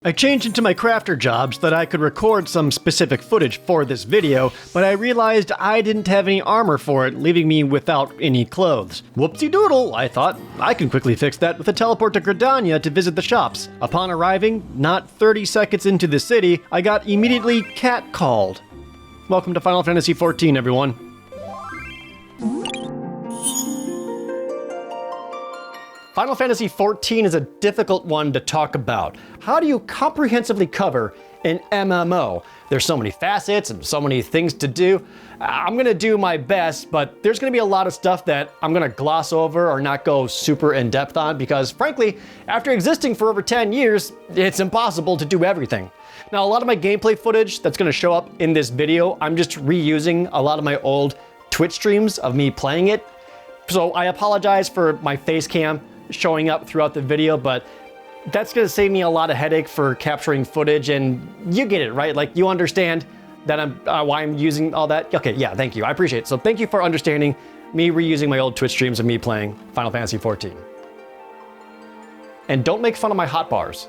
I changed into my crafter job so that I could record some specific footage for this video, but I realized I didn't have any armor for it, leaving me without any clothes. Whoopsie doodle, I thought. I can quickly fix that with a teleport to Gridania to visit the shops. Upon arriving, not 30 seconds into the city, I got immediately catcalled. Welcome to Final Fantasy XIV, everyone. Final Fantasy XIV is a difficult one to talk about. How do you comprehensively cover an MMO? There's so many facets and so many things to do. I'm gonna do my best, but there's gonna be a lot of stuff that I'm gonna gloss over or not go super in depth on because frankly, after existing for over 10 years, it's impossible to do everything. Now, a lot of my gameplay footage that's gonna show up in this video, I'm just reusing a lot of my old Twitch streams of me playing it. So I apologize for my face cam showing up throughout the video, but that's gonna save me a lot of headache for capturing footage, and you get it, right? Like, you understand that why I'm using all that? Okay, yeah, thank you, I appreciate it. So thank you for understanding me reusing my old Twitch streams of me playing Final Fantasy XIV. And don't make fun of my hotbars.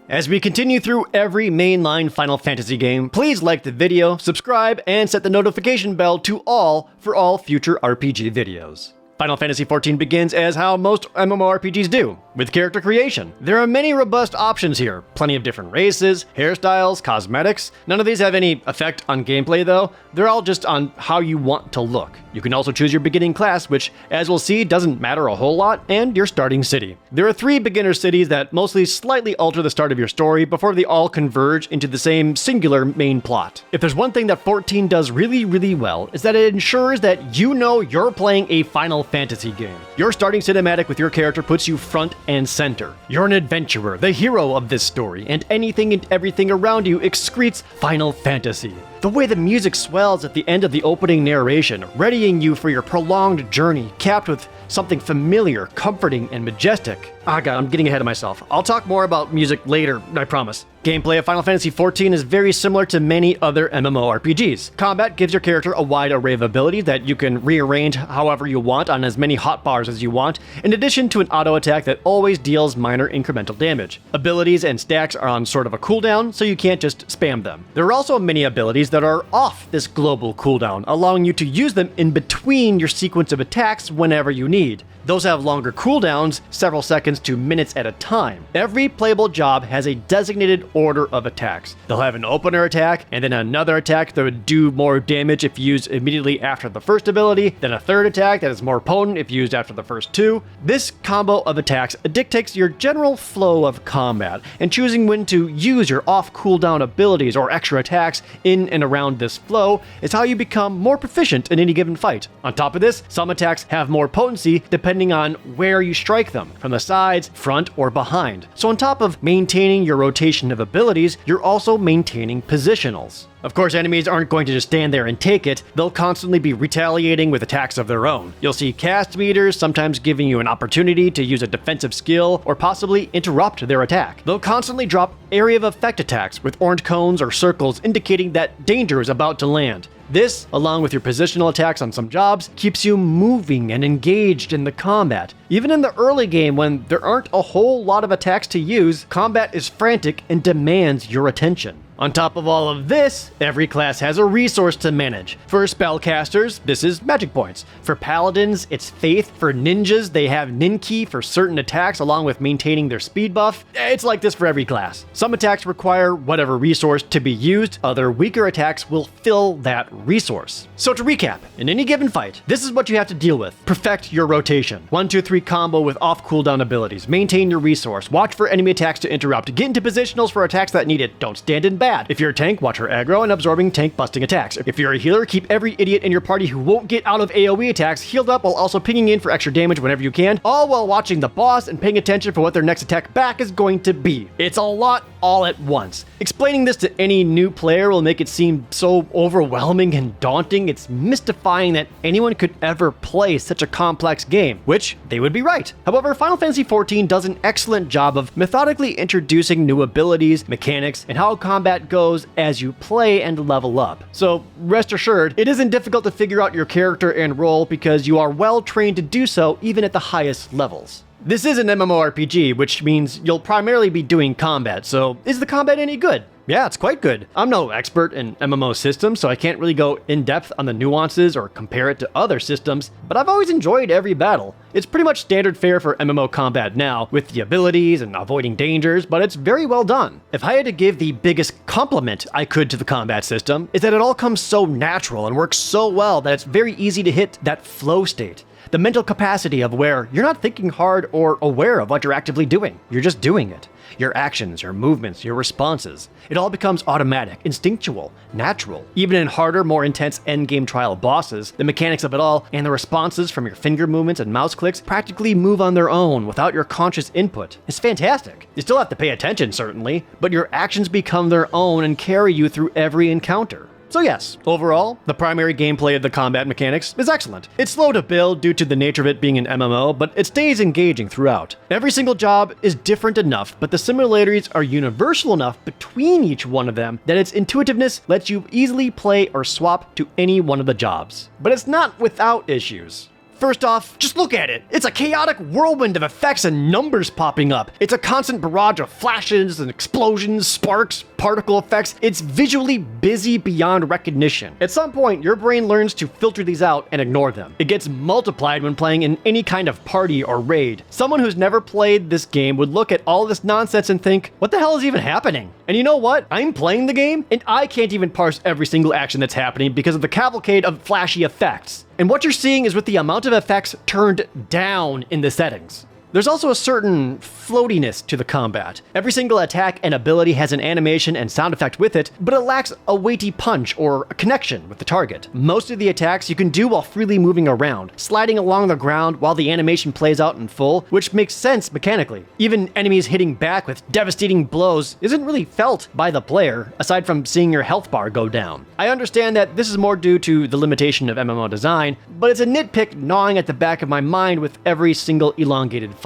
As we continue through every mainline Final Fantasy game, please like the video, subscribe, and set the notification bell to all for all future RPG videos. Final Fantasy XIV begins as how most MMORPGs do, with character creation. There are many robust options here, plenty of different races, hairstyles, cosmetics. None of these have any effect on gameplay though, they're all just on how you want to look. You can also choose your beginning class, which, as we'll see, doesn't matter a whole lot, and your starting city. There are 3 beginner cities that mostly slightly alter the start of your story before they all converge into the same singular main plot. If there's one thing that 14 does really well, is that it ensures that you know you're playing a Final Fantasy game. Your starting cinematic with your character puts you front and center. You're an adventurer, the hero of this story, and anything and everything around you excretes Final Fantasy. The way the music swells at the end of the opening narration, readying you for your prolonged journey, capped with something familiar, comforting, and majestic. Ah god, I'm getting ahead of myself. I'll talk more about music later, I promise. Gameplay of Final Fantasy XIV is very similar to many other MMORPGs. Combat gives your character a wide array of abilities that you can rearrange however you want on as many hotbars as you want, in addition to an auto attack that always deals minor incremental damage. Abilities and stacks are on sort of a cooldown, so you can't just spam them. There are also many abilities that are off this global cooldown, allowing you to use them in between your sequence of attacks whenever you need. Those have longer cooldowns, several seconds to minutes at a time. Every playable job has a designated order of attacks. They'll have an opener attack, and then another attack that would do more damage if used immediately after the first ability, then a third attack that is more potent if used after the first 2. This combo of attacks dictates your general flow of combat, and choosing when to use your off cooldown abilities or extra attacks in and around this flow is how you become more proficient in any given fight. On top of this, some attacks have more potency depending on where you strike them, from the sides, front, or behind. So on top of maintaining your rotation of abilities, you're also maintaining positionals. Of course, enemies aren't going to just stand there and take it, they'll constantly be retaliating with attacks of their own. You'll see cast meters, sometimes giving you an opportunity to use a defensive skill or possibly interrupt their attack. They'll constantly drop area of effect attacks with orange cones or circles indicating that danger is about to land. This, along with your positional attacks on some jobs, keeps you moving and engaged in the combat. Even in the early game when there aren't a whole lot of attacks to use, combat is frantic and demands your attention. On top of all of this, every class has a resource to manage. For spellcasters, this is magic points. For paladins, it's faith. For ninjas, they have ninki for certain attacks along with maintaining their speed buff. It's like this for every class. Some attacks require whatever resource to be used, other weaker attacks will fill that resource. So to recap, in any given fight, this is what you have to deal with. Perfect your rotation. 1-2-3 combo with off cooldown abilities. Maintain your resource. Watch for enemy attacks to interrupt. Get into positionals for attacks that need it. Don't stand in bad. If you're a tank, watch her aggro and absorbing tank busting attacks. If you're a healer, keep every idiot in your party who won't get out of AoE attacks healed up while also pinging in for extra damage whenever you can, all while watching the boss and paying attention for what their next attack back is going to be. It's a lot all at once. Explaining this to any new player will make it seem so overwhelming and daunting. It's mystifying that anyone could ever play such a complex game, which they would be right. However, Final Fantasy XIV does an excellent job of methodically introducing new abilities, mechanics, and how combat goes as you play and level up. So rest assured, it isn't difficult to figure out your character and role because you are well trained to do so even at the highest levels. This is an MMORPG, which means you'll primarily be doing combat, so is the combat any good? Yeah, it's quite good. I'm no expert in MMO systems, so I can't really go in depth on the nuances or compare it to other systems, but I've always enjoyed every battle. It's pretty much standard fare for MMO combat now, with the abilities and avoiding dangers, but it's very well done. If I had to give the biggest compliment I could to the combat system, is that it all comes so natural and works so well that it's very easy to hit that flow state. The mental capacity of where you're not thinking hard or aware of what you're actively doing. You're just doing it. Your actions, your movements, your responses. It all becomes automatic, instinctual, natural. Even in harder, more intense endgame trial bosses, the mechanics of it all and the responses from your finger movements and mouse clicks practically move on their own without your conscious input. It's fantastic. You still have to pay attention, certainly, but your actions become their own and carry you through every encounter. So yes, overall, the primary gameplay of the combat mechanics is excellent. It's slow to build due to the nature of it being an MMO, but it stays engaging throughout. Every single job is different enough, but the similarities are universal enough between each one of them that its intuitiveness lets you easily play or swap to any one of the jobs. But it's not without issues. First off, just look at it. It's a chaotic whirlwind of effects and numbers popping up. It's a constant barrage of flashes and explosions, sparks, particle effects. It's visually busy beyond recognition. At some point, your brain learns to filter these out and ignore them. It gets multiplied when playing in any kind of party or raid. Someone who's never played this game would look at all this nonsense and think, what the hell is even happening? And you know what? I'm playing the game, and I can't even parse every single action that's happening because of the cavalcade of flashy effects. And what you're seeing is with the amount of effects turned down in the settings. There's also a certain floatiness to the combat. Every single attack and ability has an animation and sound effect with it, but it lacks a weighty punch or a connection with the target. Most of the attacks you can do while freely moving around, sliding along the ground while the animation plays out in full, which makes sense mechanically. Even enemies hitting back with devastating blows isn't really felt by the player, aside from seeing your health bar go down. I understand that this is more due to the limitation of MMO design, but it's a nitpick gnawing at the back of my mind with every single elongated fight.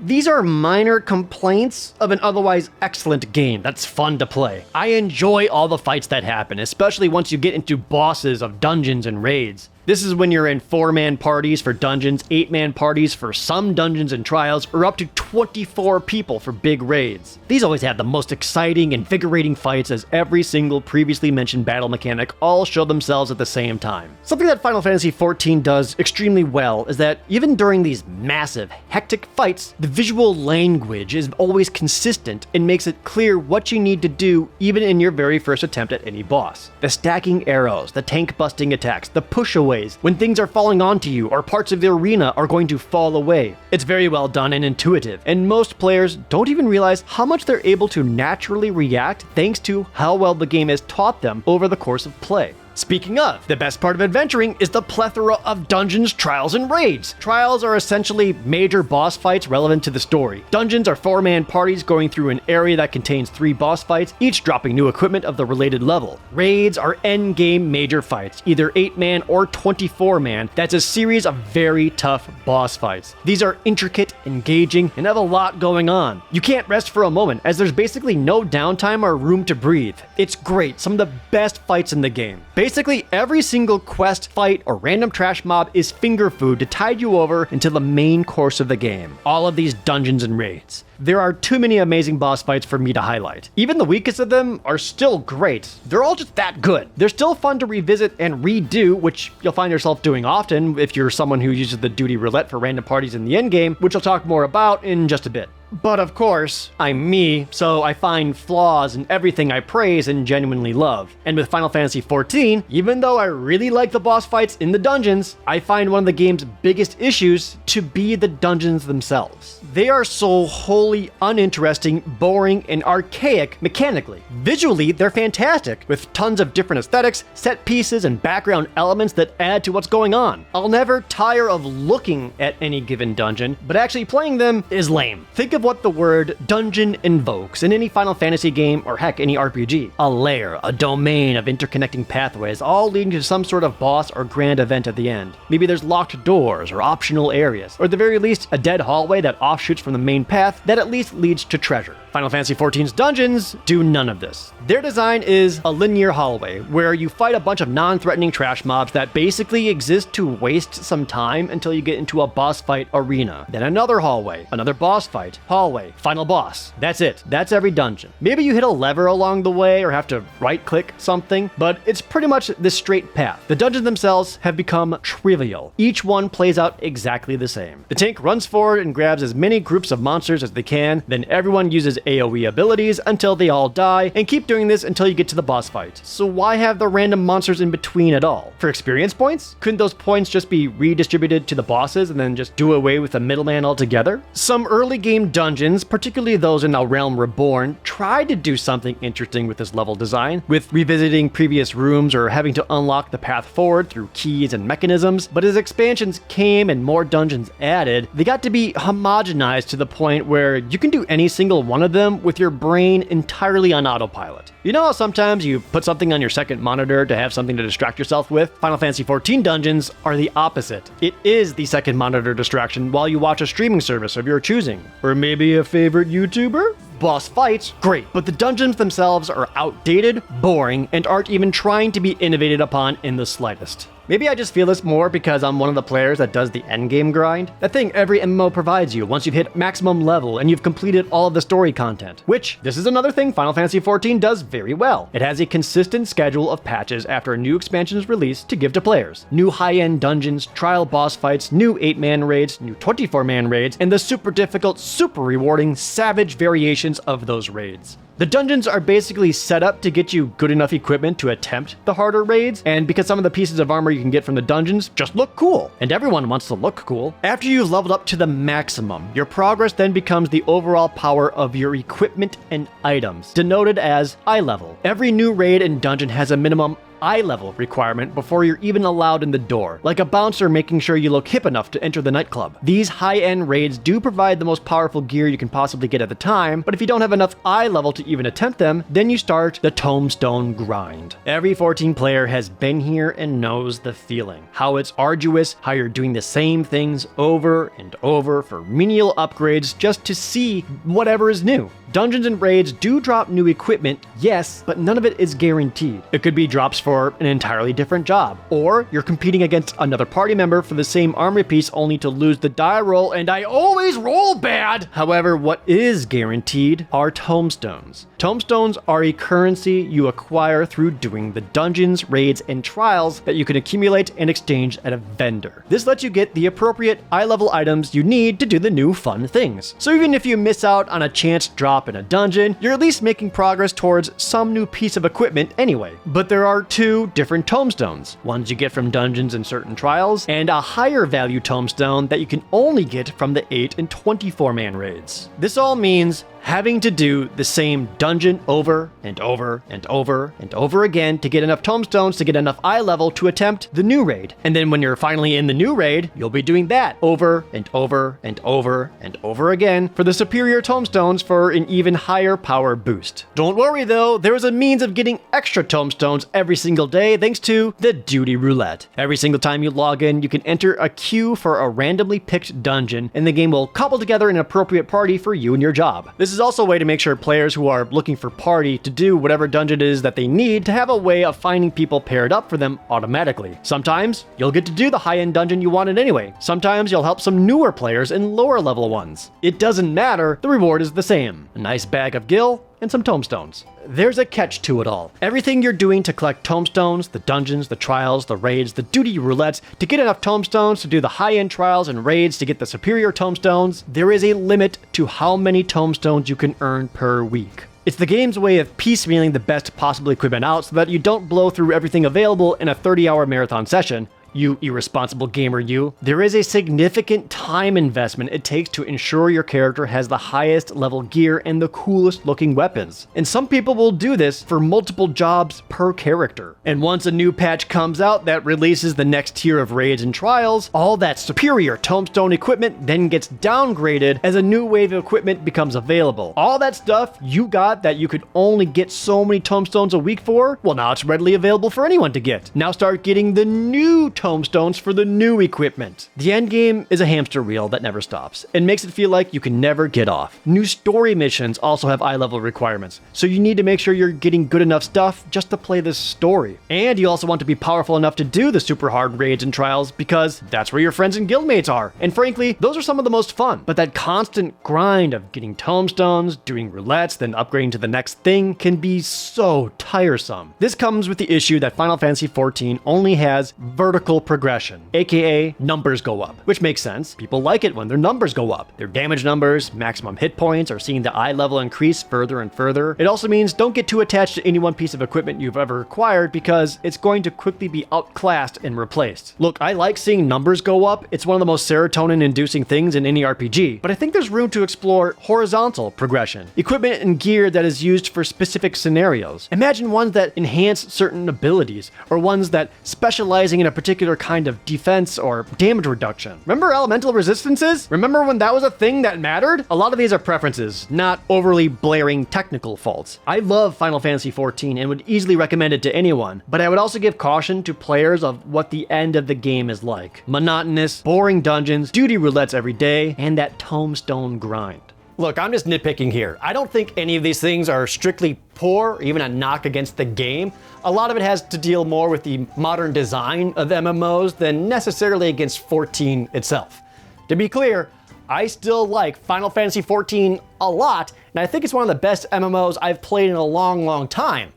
These are minor complaints of an otherwise excellent game that's fun to play. I enjoy all the fights that happen, especially once you get into bosses of dungeons and raids. This is when you're in 4-man parties for dungeons, 8-man parties for some dungeons and trials, or up to 24 people for big raids. These always have the most exciting, invigorating fights as every single previously mentioned battle mechanic all show themselves at the same time. Something that Final Fantasy XIV does extremely well is that even during these massive, hectic fights, the visual language is always consistent and makes it clear what you need to do even in your very first attempt at any boss. The stacking arrows, the tank-busting attacks, the push-away, when things are falling onto you or parts of the arena are going to fall away. It's very well done and intuitive, and most players don't even realize how much they're able to naturally react thanks to how well the game has taught them over the course of play. Speaking of, the best part of adventuring is the plethora of dungeons, trials, and raids. Trials are essentially major boss fights relevant to the story. Dungeons are 4-man parties going through an area that contains 3 boss fights, each dropping new equipment of the related level. Raids are endgame major fights, either 8-man or 24-man. That's a series of very tough boss fights. These are intricate, engaging, and have a lot going on. You can't rest for a moment, as there's basically no downtime or room to breathe. It's great, some of the best fights in the game. Basically, every single quest, fight, or random trash mob is finger food to tide you over into the main course of the game. All of these dungeons and raids. There are too many amazing boss fights for me to highlight. Even the weakest of them are still great. They're all just that good. They're still fun to revisit and redo, which you'll find yourself doing often if you're someone who uses the duty roulette for random parties in the endgame, which I'll talk more about in just a bit. But of course, I'm me, so I find flaws in everything I praise and genuinely love. And with Final Fantasy XIV, even though I really like the boss fights in the dungeons, I find one of the game's biggest issues to be the dungeons themselves. They are so wholly uninteresting, boring, and archaic mechanically. Visually, they're fantastic, with tons of different aesthetics, set pieces, and background elements that add to what's going on. I'll never tire of looking at any given dungeon, but actually playing them is lame. Think of what the word dungeon invokes in any Final Fantasy game, or heck, any RPG. A lair, a domain of interconnecting pathways, all leading to some sort of boss or grand event at the end. Maybe there's locked doors or optional areas, or at the very least, a dead hallway that offshoots from the main path that at least leads to treasure. Final Fantasy XIV's dungeons do none of this. Their design is a linear hallway where you fight a bunch of non-threatening trash mobs that basically exist to waste some time until you get into a boss fight arena. Then another hallway, another boss fight, hallway, final boss. That's it. That's every dungeon. Maybe you hit a lever along the way or have to right-click something, but it's pretty much this straight path. The dungeons themselves have become trivial. Each one plays out exactly the same. The tank runs forward and grabs as many groups of monsters as they can, then everyone uses AoE abilities until they all die, and keep doing this until you get to the boss fight. So why have the random monsters in between at all? For experience points? Couldn't those points just be redistributed to the bosses and then just do away with the middleman altogether? Some early game dungeons, particularly those in A Realm Reborn, tried to do something interesting with this level design, with revisiting previous rooms or having to unlock the path forward through keys and mechanisms, but as expansions came and more dungeons added, they got to be homogenized to the point where you can do any single one of them with your brain entirely on autopilot. You know how sometimes you put something on your second monitor to have something to distract yourself with? Final Fantasy XIV dungeons are the opposite. It is the second monitor distraction while you watch a streaming service of your choosing. Or maybe a favorite YouTuber? Boss fights, great, but the dungeons themselves are outdated, boring, and aren't even trying to be innovated upon in the slightest. Maybe I just feel this more because I'm one of the players that does the endgame grind. That thing every MMO provides you once you've hit maximum level and you've completed all of the story content. Which, this is another thing Final Fantasy XIV does very well. It has a consistent schedule of patches after a new expansion is released to give to players. New high-end dungeons, trial boss fights, new 8-man raids, new 24-man raids, and the super difficult, super rewarding, savage variations of those raids. The dungeons are basically set up to get you good enough equipment to attempt the harder raids, and because some of the pieces of armor you can get from the dungeons just look cool, and everyone wants to look cool, after you've leveled up to the maximum, your progress then becomes the overall power of your equipment and items, denoted as eye level. Every new raid and dungeon has a minimum eye level requirement before you're even allowed in the door, like a bouncer making sure you look hip enough to enter the nightclub. These high-end raids do provide the most powerful gear you can possibly get at the time, but if you don't have enough eye level to even attempt them, then you start the tombstone grind. Every 14 player has been here and knows the feeling. How it's arduous, how you're doing the same things over and over for menial upgrades just to see whatever is new. Dungeons and raids do drop new equipment, yes, but none of it is guaranteed. It could be drops for an entirely different job, or you're competing against another party member for the same armor piece only to lose the die roll, and I always roll bad! However, what is guaranteed are tombstones. Tombstones are a currency you acquire through doing the dungeons, raids, and trials that you can accumulate and exchange at a vendor. This lets you get the appropriate eye-level items you need to do the new fun things. So even if you miss out on a chance drop in a dungeon, you're at least making progress towards some new piece of equipment anyway. But there are two different tombstones, ones you get from dungeons and certain trials, and a higher value tombstone that you can only get from the 8 and 24-man raids. This all means having to do the same dungeon over and over and over and over again to get enough tombstones to get enough eye level to attempt the new raid. And then when you're finally in the new raid, you'll be doing that over and over and over and over again for the superior tombstones for an even higher power boost. Don't worry though, there is a means of getting extra tombstones every single day thanks to the duty roulette. Every single time you log in, you can enter a queue for a randomly picked dungeon, and the game will cobble together an appropriate party for you and your job. This is also a way to make sure players who are looking for party to do whatever dungeon it is that they need to have a way of finding people paired up for them automatically. Sometimes you'll get to do the high-end dungeon you wanted anyway. Sometimes you'll help some newer players in lower level ones. It doesn't matter, the reward is the same. A nice bag of gil and some tombstones. There's a catch to it all. Everything you're doing to collect tombstones, the dungeons, the trials, the raids, the duty roulettes, to get enough tombstones to do the high-end trials and raids to get the superior tombstones, there is a limit to how many tombstones you can earn per week. It's the game's way of piecemealing the best possible equipment out so that you don't blow through everything available in a 30-hour marathon session. You irresponsible gamer, you. There is a significant time investment it takes to ensure your character has the highest level gear and the coolest looking weapons. And some people will do this for multiple jobs per character. And once a new patch comes out that releases the next tier of raids and trials, all that superior tombstone equipment then gets downgraded as a new wave of equipment becomes available. All that stuff you got that you could only get so many tombstones a week for, well now it's readily available for anyone to get. Now start getting the new tomestones for the new equipment. The endgame is a hamster wheel that never stops and makes it feel like you can never get off. New story missions also have eye level requirements, so you need to make sure you're getting good enough stuff just to play this story. And you also want to be powerful enough to do the super hard raids and trials because that's where your friends and guildmates are. And frankly, those are some of the most fun. But that constant grind of getting tomestones, doing roulettes, then upgrading to the next thing can be so tiresome. This comes with the issue that Final Fantasy XIV only has vertical progression, aka numbers go up, which makes sense. People like it when their numbers go up. Their damage numbers, maximum hit points, or seeing the eye level increase further and further. It also means don't get too attached to any one piece of equipment you've ever acquired because it's going to quickly be outclassed and replaced. Look, I like seeing numbers go up. It's one of the most serotonin-inducing things in any RPG, but I think there's room to explore horizontal progression, equipment and gear that is used for specific scenarios. Imagine ones that enhance certain abilities, or ones that specializing in a particular kind of defense or damage reduction. Remember elemental resistances? Remember when that was a thing that mattered? A lot of these are preferences, not overly blaring technical faults. I love Final Fantasy XIV and would easily recommend it to anyone, but I would also give caution to players of what the end of the game is like. Monotonous, boring dungeons, duty roulettes every day, and that tomestone grind. Look, I'm just nitpicking here. I don't think any of these things are strictly poor or even a knock against the game. A lot of it has to deal more with the modern design of MMOs than necessarily against 14 itself. To be clear, I still like Final Fantasy XIV a lot, and I think it's one of the best MMOs I've played in a long, long time.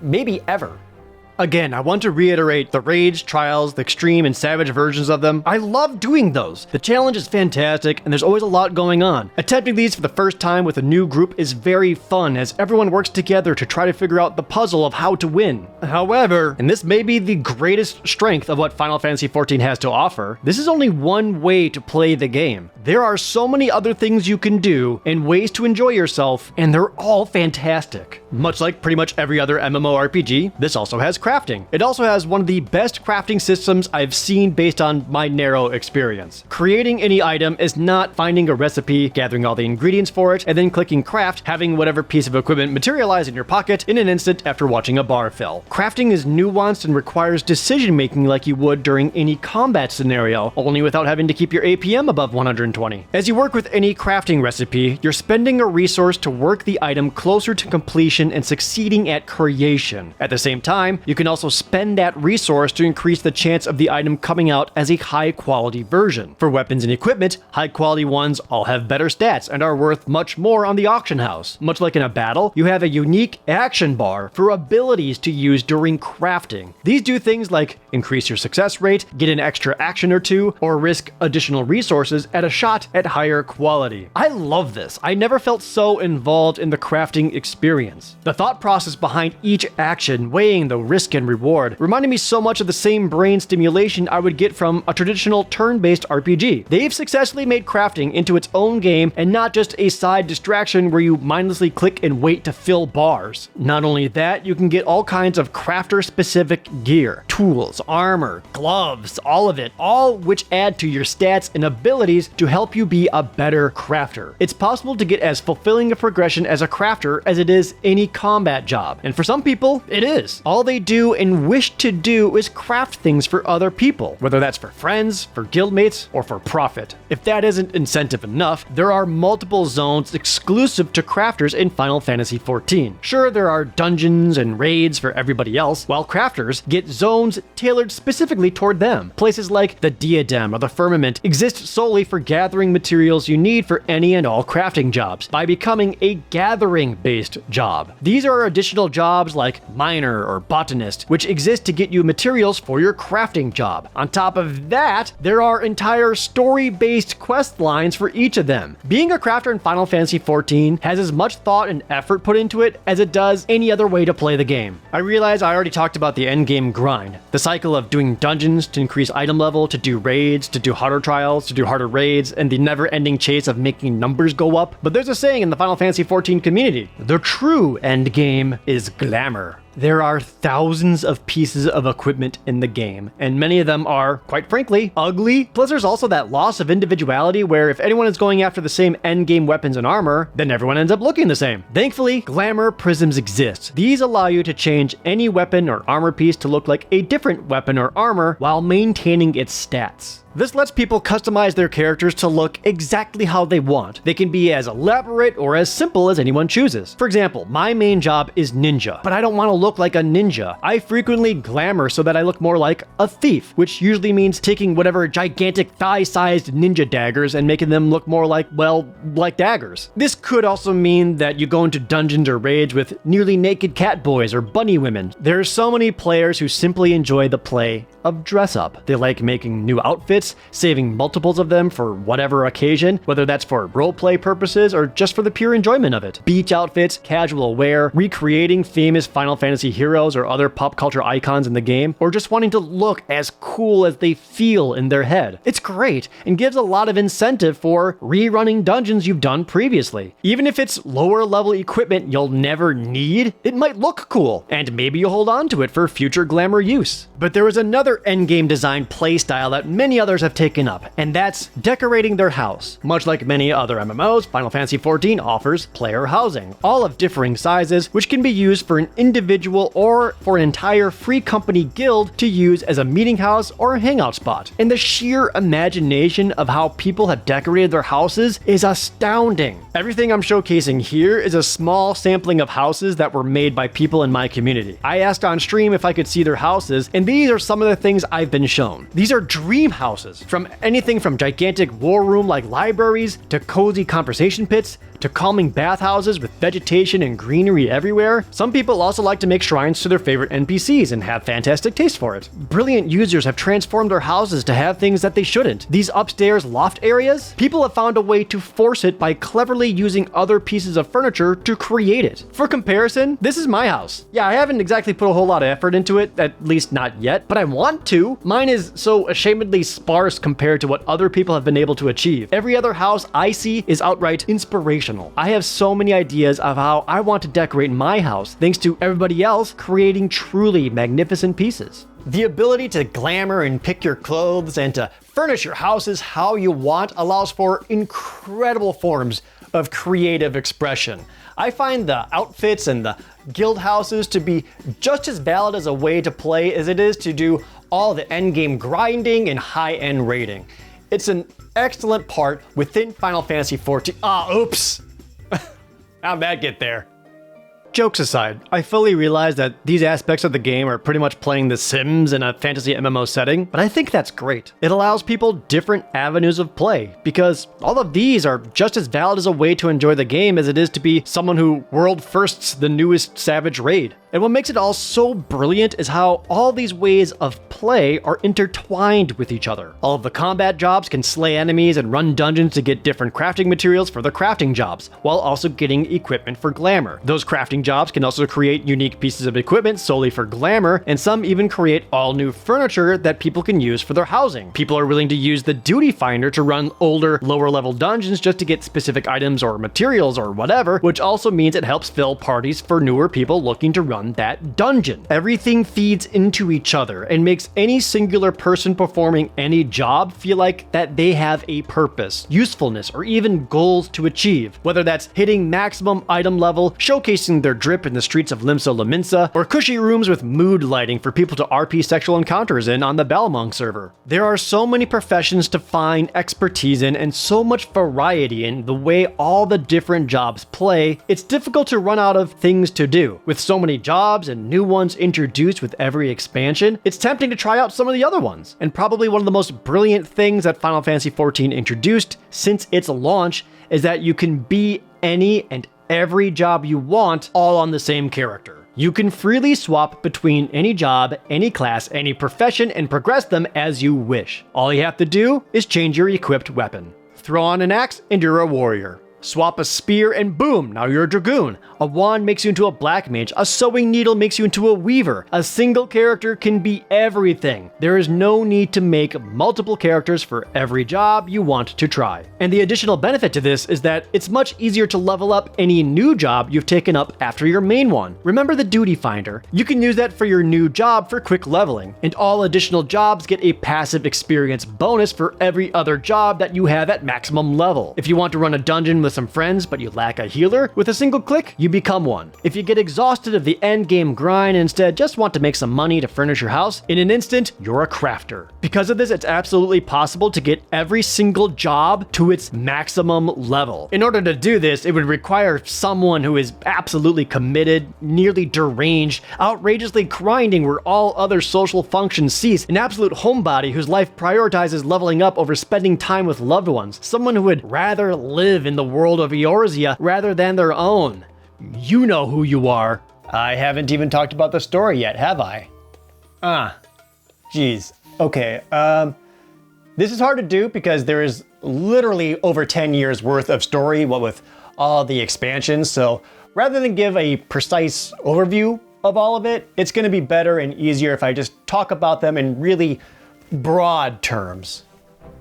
Maybe ever. Again, I want to reiterate the raids, trials, the extreme and savage versions of them. I love doing those. The challenge is fantastic and there's always a lot going on. Attempting these for the first time with a new group is very fun as everyone works together to try to figure out the puzzle of how to win. However, and this may be the greatest strength of what Final Fantasy XIV has to offer, this is only one way to play the game. There are so many other things you can do and ways to enjoy yourself, and they're all fantastic. Much like pretty much every other MMORPG, this also has crafting. It also has one of the best crafting systems I've seen based on my narrow experience. Creating any item is not finding a recipe, gathering all the ingredients for it, and then clicking craft, having whatever piece of equipment materialize in your pocket in an instant after watching a bar fill. Crafting is nuanced and requires decision making like you would during any combat scenario, only without having to keep your APM above 120. As you work with any crafting recipe, you're spending a resource to work the item closer to completion and succeeding at creation. At the same time, you can also spend that resource to increase the chance of the item coming out as a high quality version. For weapons and equipment, high quality ones all have better stats and are worth much more on the auction house. Much like in a battle, you have a unique action bar for abilities to use during crafting. These do things like increase your success rate, get an extra action or two, or risk additional resources at a shot at higher quality. I love this. I never felt so involved in the crafting experience. The thought process behind each action, weighing the risk and reward, reminded me so much of the same brain stimulation I would get from a traditional turn-based RPG. They've successfully made crafting into its own game and not just a side distraction where you mindlessly click and wait to fill bars. Not only that, you can get all kinds of crafter-specific gear, tools, armor, gloves, all of it, all which add to your stats and abilities to help you be a better crafter. It's possible to get as fulfilling a progression as a crafter as it is any combat job, and for some people, it is. All they do and wish to do is craft things for other people, whether that's for friends, for guildmates, or for profit. If that isn't incentive enough, there are multiple zones exclusive to crafters in Final Fantasy XIV. Sure, there are dungeons and raids for everybody else, while crafters get zones tailored specifically toward them. Places like the Diadem or the Firmament exist solely for gathering materials you need for any and all crafting jobs, by becoming a gathering-based job. These are additional jobs like miner or botanist, which exist to get you materials for your crafting job. On top of that, there are entire story-based quest lines for each of them. Being a crafter in Final Fantasy XIV has as much thought and effort put into it as it does any other way to play the game. I realize I already talked about the endgame grind, the cycle of doing dungeons to increase item level, to do raids, to do harder trials, to do harder raids, and the never-ending chase of making numbers go up. But there's a saying in the Final Fantasy XIV community: the true endgame is glamour. There are thousands of pieces of equipment in the game, and many of them are, quite frankly, ugly. Plus there's also that loss of individuality where if anyone is going after the same endgame weapons and armor, then everyone ends up looking the same. Thankfully, Glamour prisms exist. These allow you to change any weapon or armor piece to look like a different weapon or armor while maintaining its stats. This lets people customize their characters to look exactly how they want. They can be as elaborate or as simple as anyone chooses. For example, my main job is ninja, but I don't want to look like a ninja. I frequently glamour so that I look more like a thief, which usually means taking whatever gigantic thigh-sized ninja daggers and making them look more like, well, like daggers. This could also mean that you go into dungeons or raids with nearly naked cat boys or bunny women. There are so many players who simply enjoy the play of dress up. They like making new outfits, saving multiples of them for whatever occasion, whether that's for roleplay purposes or just for the pure enjoyment of it. Beach outfits, casual wear, recreating famous Final Fantasy heroes or other pop culture icons in the game, or just wanting to look as cool as they feel in their head. It's great and gives a lot of incentive for rerunning dungeons you've done previously. Even if it's lower level equipment you'll never need, it might look cool, and maybe you'll hold on to it for future Glamour use. But there is another endgame design playstyle that many others have taken up, and that's decorating their house. Much like many other MMOs, Final Fantasy XIV offers player housing, all of differing sizes, which can be used for an individual or for an entire free company guild to use as a meeting house or a hangout spot. And the sheer imagination of how people have decorated their houses is astounding. Everything I'm showcasing here is a small sampling of houses that were made by people in my community. I asked on stream if I could see their houses, and these are some of the things I've been shown. These are dream houses, from anything from gigantic war room-like libraries, to cozy conversation pits, to calming bathhouses with vegetation and greenery everywhere. Some people also like to make shrines to their favorite NPCs and have fantastic taste for it. Brilliant users have transformed their houses to have things that they shouldn't. These upstairs loft areas, people have found a way to force it by cleverly using other pieces of furniture to create it. For comparison, this is my house. Yeah, I haven't exactly put a whole lot of effort into it, at least not yet, but I want to. Mine is so ashamedly sparse compared to what other people have been able to achieve. Every other house I see is outright inspirational. I have so many ideas of how I want to decorate my house, thanks to everybody else creating truly magnificent pieces. The ability to glamour and pick your clothes and to furnish your houses how you want allows for incredible forms of creative expression. I find the outfits and the guild houses to be just as valid as a way to play as it is to do all the endgame grinding and high-end raiding. It's an excellent part within Final Fantasy XIV. Oops! How'd that get there? Jokes aside, I fully realize that these aspects of the game are pretty much playing The Sims in a fantasy MMO setting, but I think that's great. It allows people different avenues of play, because all of these are just as valid as a way to enjoy the game as it is to be someone who world firsts the newest Savage raid. And what makes it all so brilliant is how all these ways of play are intertwined with each other. All of the combat jobs can slay enemies and run dungeons to get different crafting materials for the crafting jobs, while also getting equipment for Glamour. Those crafting jobs can also create unique pieces of equipment solely for Glamour, and some even create all new furniture that people can use for their housing. People are willing to use the duty finder to run older, lower level dungeons just to get specific items or materials or whatever, which also means it helps fill parties for newer people looking to run that dungeon. Everything feeds into each other and makes any singular person performing any job feel like that they have a purpose, usefulness, or even goals to achieve, whether that's hitting maximum item level, showcasing their drip in the streets of Limsa Lominsa, or cushy rooms with mood lighting for people to RP sexual encounters in on the Balmung server. There are so many professions to find expertise in and so much variety in the way all the different jobs play, it's difficult to run out of things to do. With so many jobs and new ones introduced with every expansion, it's tempting to try out some of the other ones. And probably one of the most brilliant things that Final Fantasy XIV introduced since its launch is that you can be any and every job you want all on the same character. You can freely swap between any job, any class, any profession, and progress them as you wish. All you have to do is change your equipped weapon. Throw on an axe and you're a warrior. Swap a spear and boom, now you're a dragoon. A wand makes you into a black mage. A sewing needle makes you into a weaver. A single character can be everything. There is no need to make multiple characters for every job you want to try. And the additional benefit to this is that it's much easier to level up any new job you've taken up after your main one. Remember the duty finder? You can use that for your new job for quick leveling, and all additional jobs get a passive experience bonus for every other job that you have at maximum level. If you want to run a dungeon with some friends but you lack a healer, with a single click, you become one. If you get exhausted of the endgame grind and instead just want to make some money to furnish your house, in an instant, you're a crafter. Because of this, it's absolutely possible to get every single job to its maximum level. In order to do this, it would require someone who is absolutely committed, nearly deranged, outrageously grinding where all other social functions cease, an absolute homebody whose life prioritizes leveling up over spending time with loved ones, someone who would rather live in the world of Eorzea rather than their own. You know who you are. I haven't even talked about the story yet, have I? Geez. Okay, this is hard to do because there is literally over 10 years worth of story, what with all the expansions, so rather than give a precise overview of all of it, it's going to be better and easier if I just talk about them in really broad terms.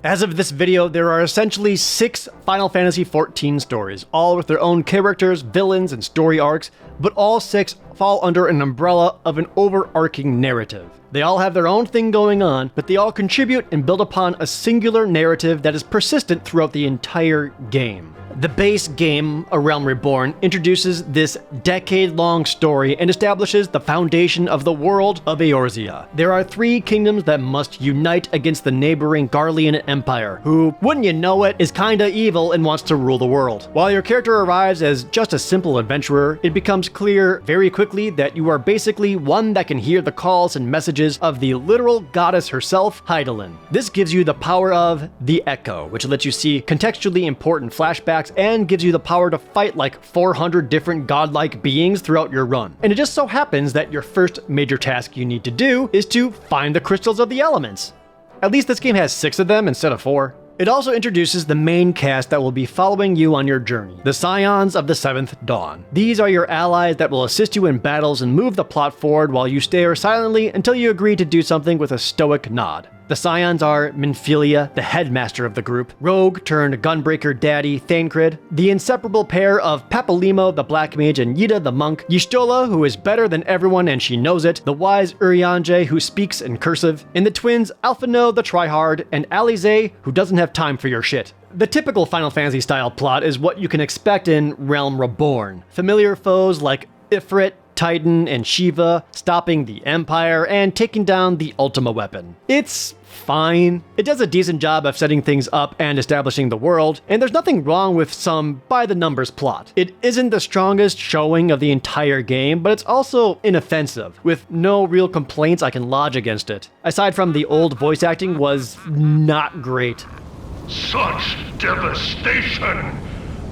As of this video, there are essentially 6 Final Fantasy XIV stories, all with their own characters, villains, and story arcs, but all 6 fall under an umbrella of an overarching narrative. They all have their own thing going on, but they all contribute and build upon a singular narrative that is persistent throughout the entire game. The base game, A Realm Reborn, introduces this decade-long story and establishes the foundation of the world of Eorzea. There are 3 kingdoms that must unite against the neighboring Garlean Empire, who, wouldn't you know it, is kinda evil and wants to rule the world. While your character arrives as just a simple adventurer, it becomes clear very quickly that you are basically one that can hear the calls and messages of the literal goddess herself, Hydaelyn. This gives you the power of the Echo, which lets you see contextually important flashbacks and gives you the power to fight like 400 different godlike beings throughout your run. And it just so happens that your first major task you need to do is to find the crystals of the elements. At least this game has 6 of them instead of 4. It also introduces the main cast that will be following you on your journey, the Scions of the Seventh Dawn. These are your allies that will assist you in battles and move the plot forward while you stare silently until you agree to do something with a stoic nod. The Scions are Minfilia, the headmaster of the group, rogue turned gunbreaker daddy Thancred, the inseparable pair of Papalymo the black mage and Yida the monk, Y'shtola who is better than everyone and she knows it, the wise Urianger who speaks in cursive, and the twins Alphinaud the tryhard and Alize who doesn't have time for your shit. The typical Final Fantasy style plot is what you can expect in Realm Reborn. Familiar foes like Ifrit, Titan, and Shiva, stopping the Empire, and taking down the Ultima weapon. It's fine. It does a decent job of setting things up and establishing the world, and there's nothing wrong with some by-the-numbers plot. It isn't the strongest showing of the entire game, but it's also inoffensive, with no real complaints I can lodge against it. Aside from the old voice acting was not great. Such devastation!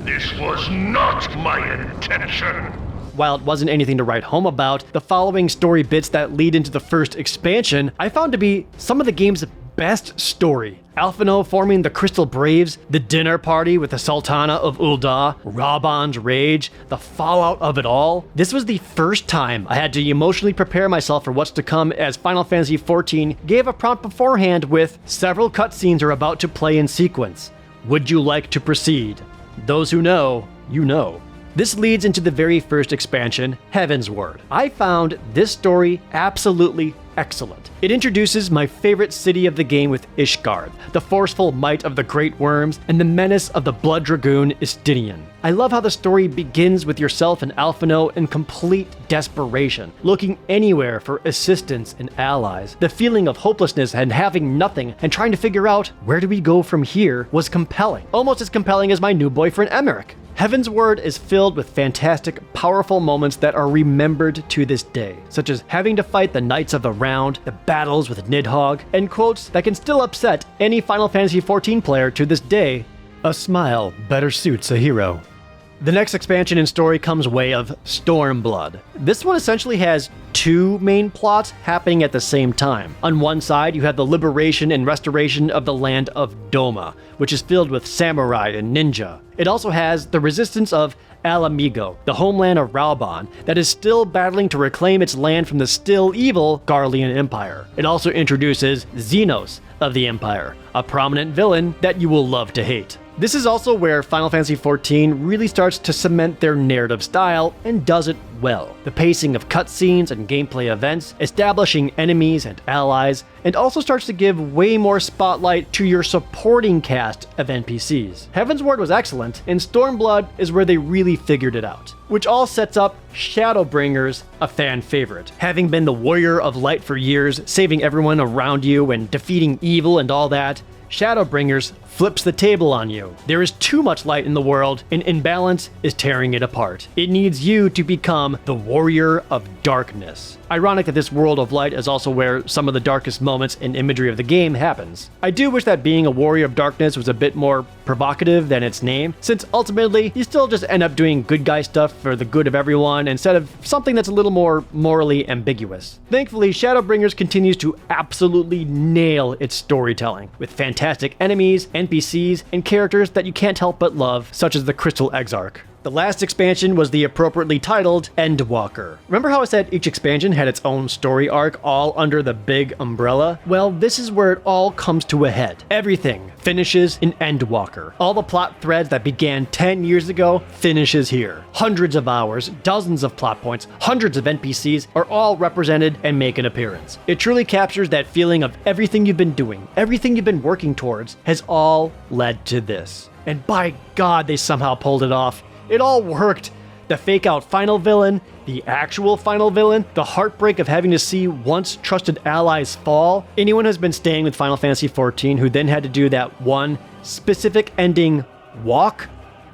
This was not my intention! While it wasn't anything to write home about, the following story bits that lead into the first expansion I found to be some of the game's best story. Alphinaud forming the Crystal Braves, the dinner party with the Sultana of Ul'dah, Raban's rage, the fallout of it all. This was the first time I had to emotionally prepare myself for what's to come, as Final Fantasy XIV gave a prompt beforehand with several cutscenes are about to play in sequence. Would you like to proceed? Those who know, you know. This leads into the very first expansion, Heavensward. I found this story absolutely excellent. It introduces my favorite city of the game with Ishgard, the forceful might of the Great Worms, and the menace of the Blood Dragoon Istinian. I love how the story begins with yourself and Alphinaud in complete desperation, looking anywhere for assistance and allies. The feeling of hopelessness and having nothing and trying to figure out where do we go from here was compelling. Almost as compelling as my new boyfriend Emmerich. Heavensward is filled with fantastic, powerful moments that are remembered to this day, such as having to fight the Knights of the Round, the battles with Nidhogg, and quotes that can still upset any Final Fantasy XIV player to this day. A smile better suits a hero. The next expansion in story comes way of Stormblood. This one essentially has two main plots happening at the same time. On one side, you have the liberation and restoration of the land of Doma, which is filled with samurai and ninja. It also has the resistance of Al Amigo, the homeland of Raubon, that is still battling to reclaim its land from the still evil Garlean Empire. It also introduces Xenos of the Empire, a prominent villain that you will love to hate. This is also where Final Fantasy XIV really starts to cement their narrative style and does it well. The pacing of cutscenes and gameplay events, establishing enemies and allies, and also starts to give way more spotlight to your supporting cast of NPCs. Heavensward was excellent, and Stormblood is where they really figured it out, which all sets up Shadowbringers, a fan favorite. Having been the warrior of light for years, saving everyone around you and defeating evil and all that, Shadowbringers flips the table on you. There is too much light in the world, and imbalance is tearing it apart. It needs you to become the warrior of darkness. Ironic that this world of light is also where some of the darkest moments and imagery of the game happens. I do wish that being a warrior of darkness was a bit more provocative than its name, since ultimately you still just end up doing good guy stuff for the good of everyone instead of something that's a little more morally ambiguous. Thankfully, Shadowbringers continues to absolutely nail its storytelling, with fantastic enemies, NPCs, and characters that you can't help but love, such as the Crystal Exarch. The last expansion was the appropriately titled Endwalker. Remember how I said each expansion had its own story arc all under the big umbrella? Well, this is where it all comes to a head. Everything finishes in Endwalker. All the plot threads that began 10 years ago finishes here. Hundreds of hours, dozens of plot points, hundreds of NPCs are all represented and make an appearance. It truly captures that feeling of everything you've been doing, everything you've been working towards has all led to this. And by God, they somehow pulled it off. It all worked. The fake out final villain, the actual final villain, the heartbreak of having to see once trusted allies fall. Anyone who's been staying with Final Fantasy XIV who then had to do that one specific ending walk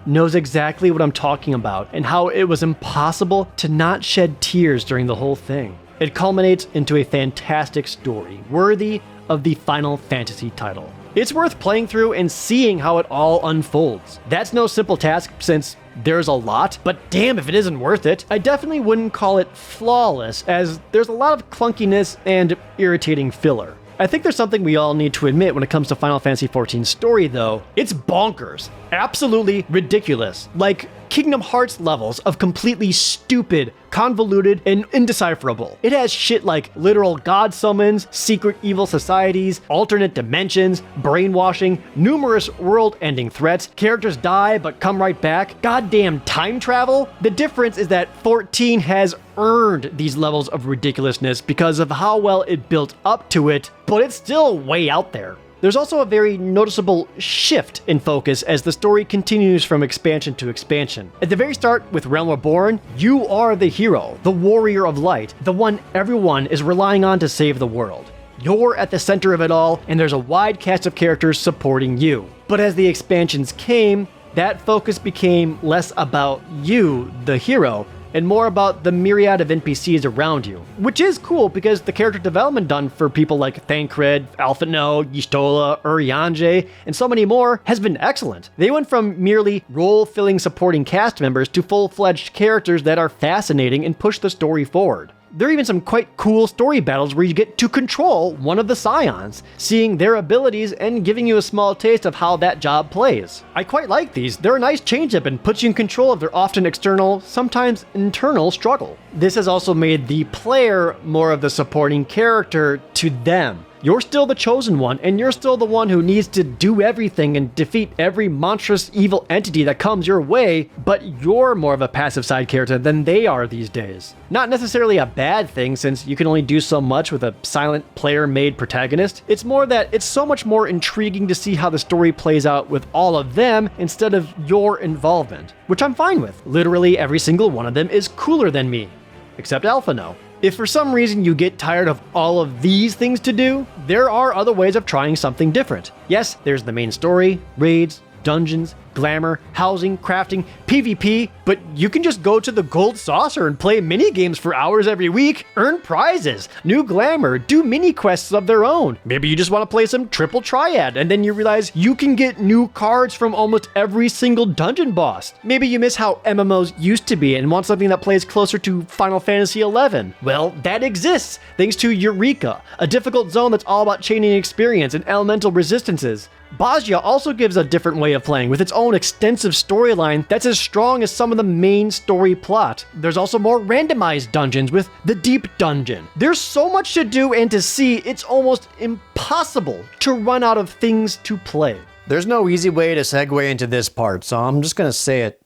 knows exactly what I'm talking about and how it was impossible to not shed tears during the whole thing. It culminates into a fantastic story, worthy of the Final Fantasy title. It's worth playing through and seeing how it all unfolds. That's no simple task since there's a lot, but damn if it isn't worth it. I definitely wouldn't call it flawless, as there's a lot of clunkiness and irritating filler. I think there's something we all need to admit when it comes to Final Fantasy XIV's story though. It's bonkers. Absolutely ridiculous. Like Kingdom Hearts levels of completely stupid, convoluted, and indecipherable. It has shit like literal god summons, secret evil societies, alternate dimensions, brainwashing, numerous world-ending threats, characters die but come right back, goddamn time travel. The difference is that 14 has earned these levels of ridiculousness because of how well it built up to it, but it's still way out there. There's also a very noticeable shift in focus as the story continues from expansion to expansion. At the very start, with Realm Reborn, you are the hero, the warrior of light, the one everyone is relying on to save the world. You're at the center of it all, and there's a wide cast of characters supporting you. But as the expansions came, that focus became less about you, the hero, and more about the myriad of NPCs around you. Which is cool because the character development done for people like Thancred, Alphinaud, Y'shtola, Urianger, and so many more has been excellent. They went from merely role-filling supporting cast members to full-fledged characters that are fascinating and push the story forward. There are even some quite cool story battles where you get to control one of the Scions, seeing their abilities and giving you a small taste of how that job plays. I quite like these. They're a nice change-up and puts you in control of their often external, sometimes internal struggle. This has also made the player more of the supporting character to them. You're still the chosen one, and you're still the one who needs to do everything and defeat every monstrous evil entity that comes your way, but you're more of a passive side character than they are these days. Not necessarily a bad thing, since you can only do so much with a silent player-made protagonist. It's more that it's so much more intriguing to see how the story plays out with all of them instead of your involvement, which I'm fine with. Literally every single one of them is cooler than me, except Alphinaud. If for some reason you get tired of all of these things to do, there are other ways of trying something different. Yes, there's the main story, raids, dungeons, glamour, housing, crafting, PvP, but you can just go to the gold saucer and play mini games for hours every week, earn prizes, new glamour, do mini quests of their own. Maybe you just want to play some triple triad and then you realize you can get new cards from almost every single dungeon boss. Maybe you miss how MMOs used to be and want something that plays closer to Final Fantasy XI. Well, that exists thanks to Eureka, a difficult zone that's all about chaining experience and elemental resistances. Bozja also gives a different way of playing with its own extensive storyline that's as strong as some of the main story plot. There's also more randomized dungeons with the Deep Dungeon. There's so much to do and to see, it's almost impossible to run out of things to play. There's no easy way to segue into this part, so I'm just gonna say it.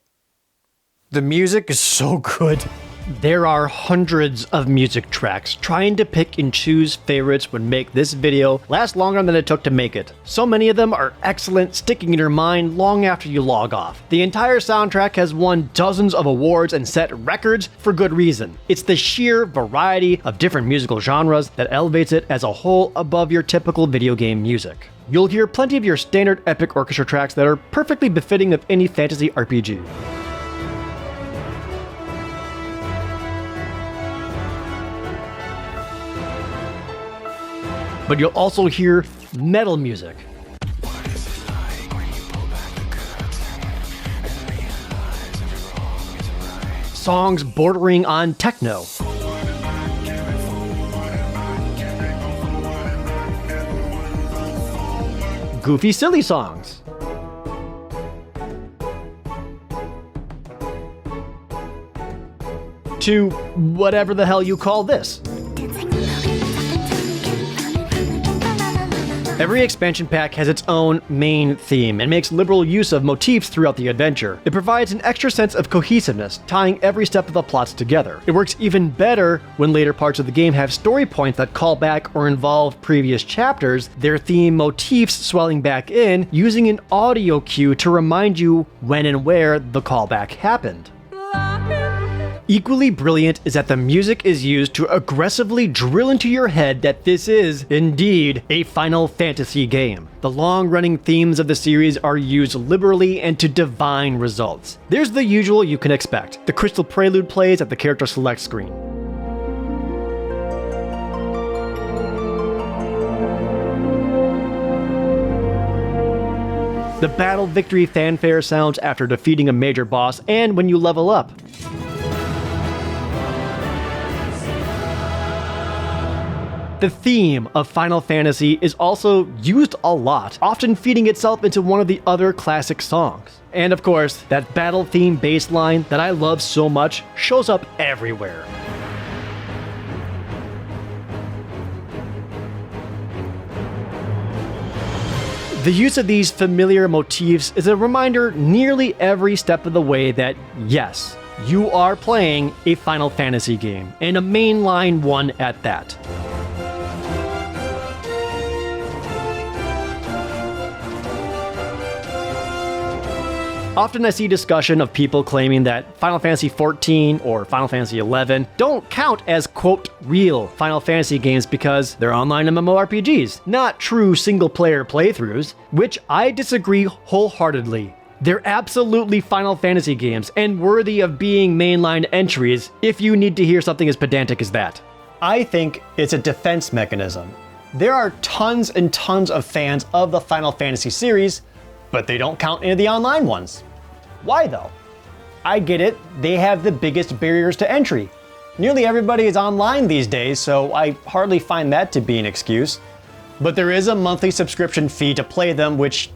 The music is so good. There are hundreds of music tracks. Trying to pick and choose favorites would make this video last longer than it took to make it. So many of them are excellent, sticking in your mind long after you log off. The entire soundtrack has won dozens of awards and set records for good reason. It's the sheer variety of different musical genres that elevates it as a whole above your typical video game music. You'll hear plenty of your standard epic orchestra tracks that are perfectly befitting of any fantasy RPG. But you'll also hear metal music, songs bordering on techno, goofy, silly songs, to whatever the hell you call this. Every expansion pack has its own main theme and makes liberal use of motifs throughout the adventure. It provides an extra sense of cohesiveness, tying every step of the plots together. It works even better when later parts of the game have story points that call back or involve previous chapters, their theme motifs swelling back in, using an audio cue to remind you when and where the callback happened. Equally brilliant is that the music is used to aggressively drill into your head that this is, indeed, a Final Fantasy game. The long-running themes of the series are used liberally and to divine results. There's the usual you can expect. The Crystal Prelude plays at the character select screen. The battle victory fanfare sounds after defeating a major boss and when you level up. The theme of Final Fantasy is also used a lot, often feeding itself into one of the other classic songs. And of course, that battle theme bass line that I love so much shows up everywhere. The use of these familiar motifs is a reminder nearly every step of the way that, yes, you are playing a Final Fantasy game, and a mainline one at that. Often I see discussion of people claiming that Final Fantasy XIV or Final Fantasy XI don't count as, quote, real Final Fantasy games because they're online MMORPGs, not true single-player playthroughs, which I disagree wholeheartedly. They're absolutely Final Fantasy games and worthy of being mainline entries if you need to hear something as pedantic as that. I think it's a defense mechanism. There are tons and tons of fans of the Final Fantasy series, but they don't count any of the online ones. Why though? I get it, they have the biggest barriers to entry. Nearly everybody is online these days, so I hardly find that to be an excuse. But there is a monthly subscription fee to play them, which,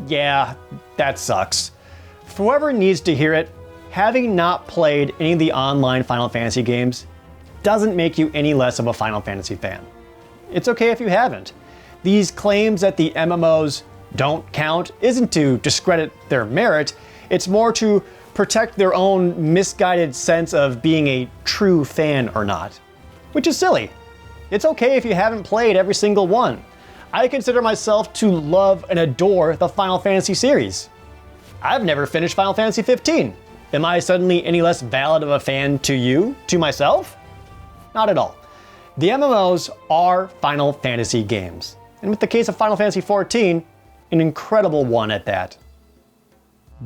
yeah, that sucks. For whoever needs to hear it, having not played any of the online Final Fantasy games doesn't make you any less of a Final Fantasy fan. It's okay if you haven't. These claims that the MMOs don't count isn't to discredit their merit, it's more to protect their own misguided sense of being a true fan or not. Which is silly. It's okay if you haven't played every single one. I consider myself to love and adore the Final Fantasy series. I've never finished Final Fantasy XV. Am I suddenly any less valid of a fan to you, to myself? Not at all. The MMOs are Final Fantasy games. And with the case of Final Fantasy XIV, an incredible one at that.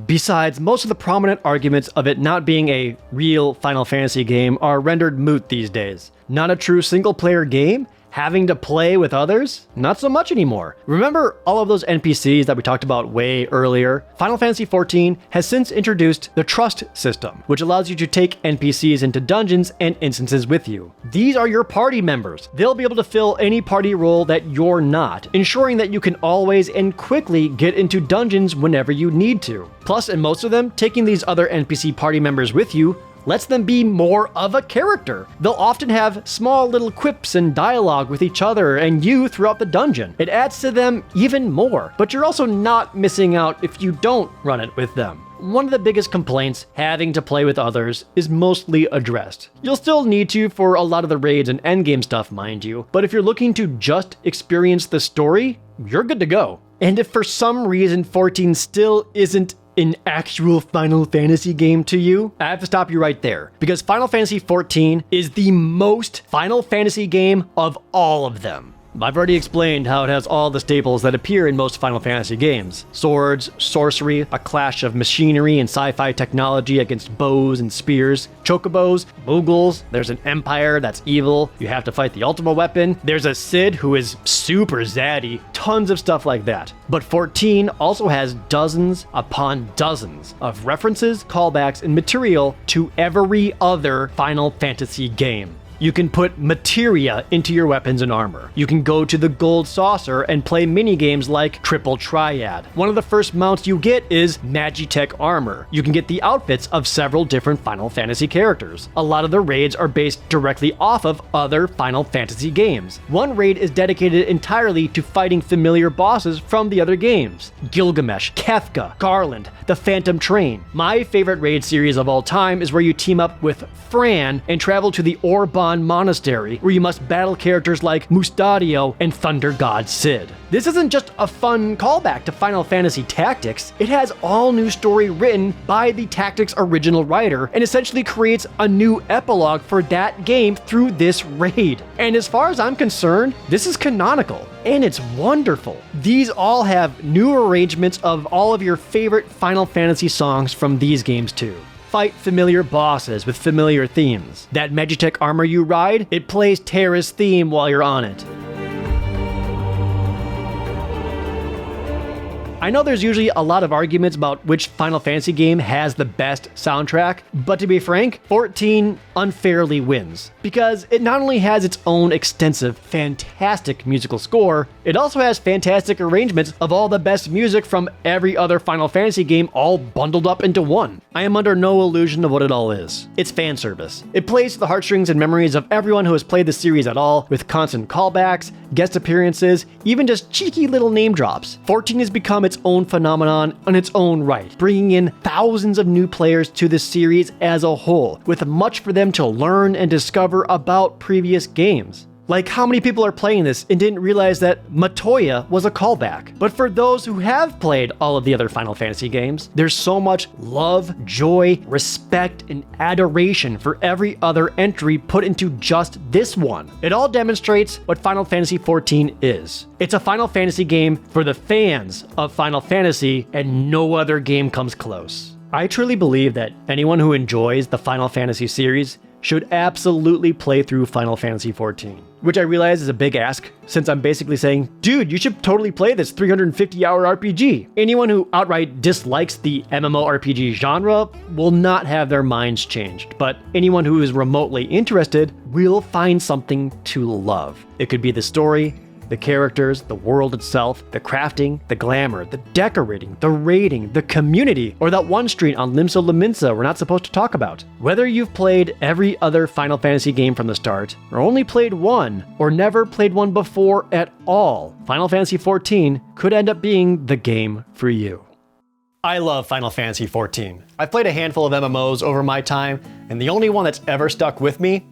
Besides, most of the prominent arguments of it not being a real Final Fantasy game are rendered moot these days. Not a true single-player game? Having to play with others? Not so much anymore. Remember all of those NPCs that we talked about way earlier? Final Fantasy XIV has since introduced the trust system, which allows you to take NPCs into dungeons and instances with you. These are your party members. They'll be able to fill any party role that you're not, ensuring that you can always and quickly get into dungeons whenever you need to. Plus, in most of them, taking these other NPC party members with you lets them be more of a character. They'll often have small little quips and dialogue with each other and you throughout the dungeon. It adds to them even more, but you're also not missing out if you don't run it with them. One of the biggest complaints having to play with others is mostly addressed. You'll still need to for a lot of the raids and endgame stuff, mind you, but if you're looking to just experience the story, you're good to go. And if for some reason 14 still isn't an actual Final Fantasy game to you, I have to stop you right there, because Final Fantasy XIV is the most Final Fantasy game of all of them. I've already explained how it has all the staples that appear in most Final Fantasy games. Swords, sorcery, a clash of machinery and sci-fi technology against bows and spears, chocobos, Moogles, there's an empire that's evil, you have to fight the ultimate weapon, there's a Cid who is super zaddy, tons of stuff like that. But 14 also has dozens upon dozens of references, callbacks, and material to every other Final Fantasy game. You can put materia into your weapons and armor. You can go to the gold saucer and play minigames like Triple Triad. One of the first mounts you get is Magitech armor. You can get the outfits of several different Final Fantasy characters. A lot of the raids are based directly off of other Final Fantasy games. One raid is dedicated entirely to fighting familiar bosses from the other games. Gilgamesh, Kefka, Garland, the Phantom Train. My favorite raid series of all time is where you team up with Fran and travel to the Orban Monastery, where you must battle characters like Mustadio and Thunder God Cid. This isn't just a fun callback to Final Fantasy Tactics, it has all new story written by the Tactics original writer and essentially creates a new epilogue for that game through this raid. And as far as I'm concerned, this is canonical, and it's wonderful. These all have new arrangements of all of your favorite Final Fantasy songs from these games too. Fight familiar bosses with familiar themes. That Magitech armor you ride, it plays Terra's theme while you're on it. I know there's usually a lot of arguments about which Final Fantasy game has the best soundtrack, but to be frank, 14 unfairly wins, because it not only has its own extensive, fantastic musical score, it also has fantastic arrangements of all the best music from every other Final Fantasy game all bundled up into one. I am under no illusion of what it all is. It's fan service. It plays to the heartstrings and memories of everyone who has played the series at all, with constant callbacks, guest appearances, even just cheeky little name drops. 14 has become its own phenomenon on its own right, bringing in thousands of new players to the series as a whole, with much for them to learn and discover about previous games. Like, how many people are playing this and didn't realize that Matoya was a callback? But for those who have played all of the other Final Fantasy games, there's so much love, joy, respect, and adoration for every other entry put into just this one. It all demonstrates what Final Fantasy XIV is. It's a Final Fantasy game for the fans of Final Fantasy, and no other game comes close. I truly believe that anyone who enjoys the Final Fantasy series should absolutely play through Final Fantasy XIV. Which I realize is a big ask, since I'm basically saying, dude, you should totally play this 350-hour RPG. Anyone who outright dislikes the MMORPG genre will not have their minds changed, but anyone who is remotely interested will find something to love. It could be the story, the characters, the world itself, the crafting, the glamour, the decorating, the raiding, the community, or that one street on Limsa Lominsa we're not supposed to talk about. Whether you've played every other Final Fantasy game from the start, or only played one, or never played one before at all, Final Fantasy XIV could end up being the game for you. I love Final Fantasy XIV. I've played a handful of MMOs over my time, and the only one that's ever stuck with me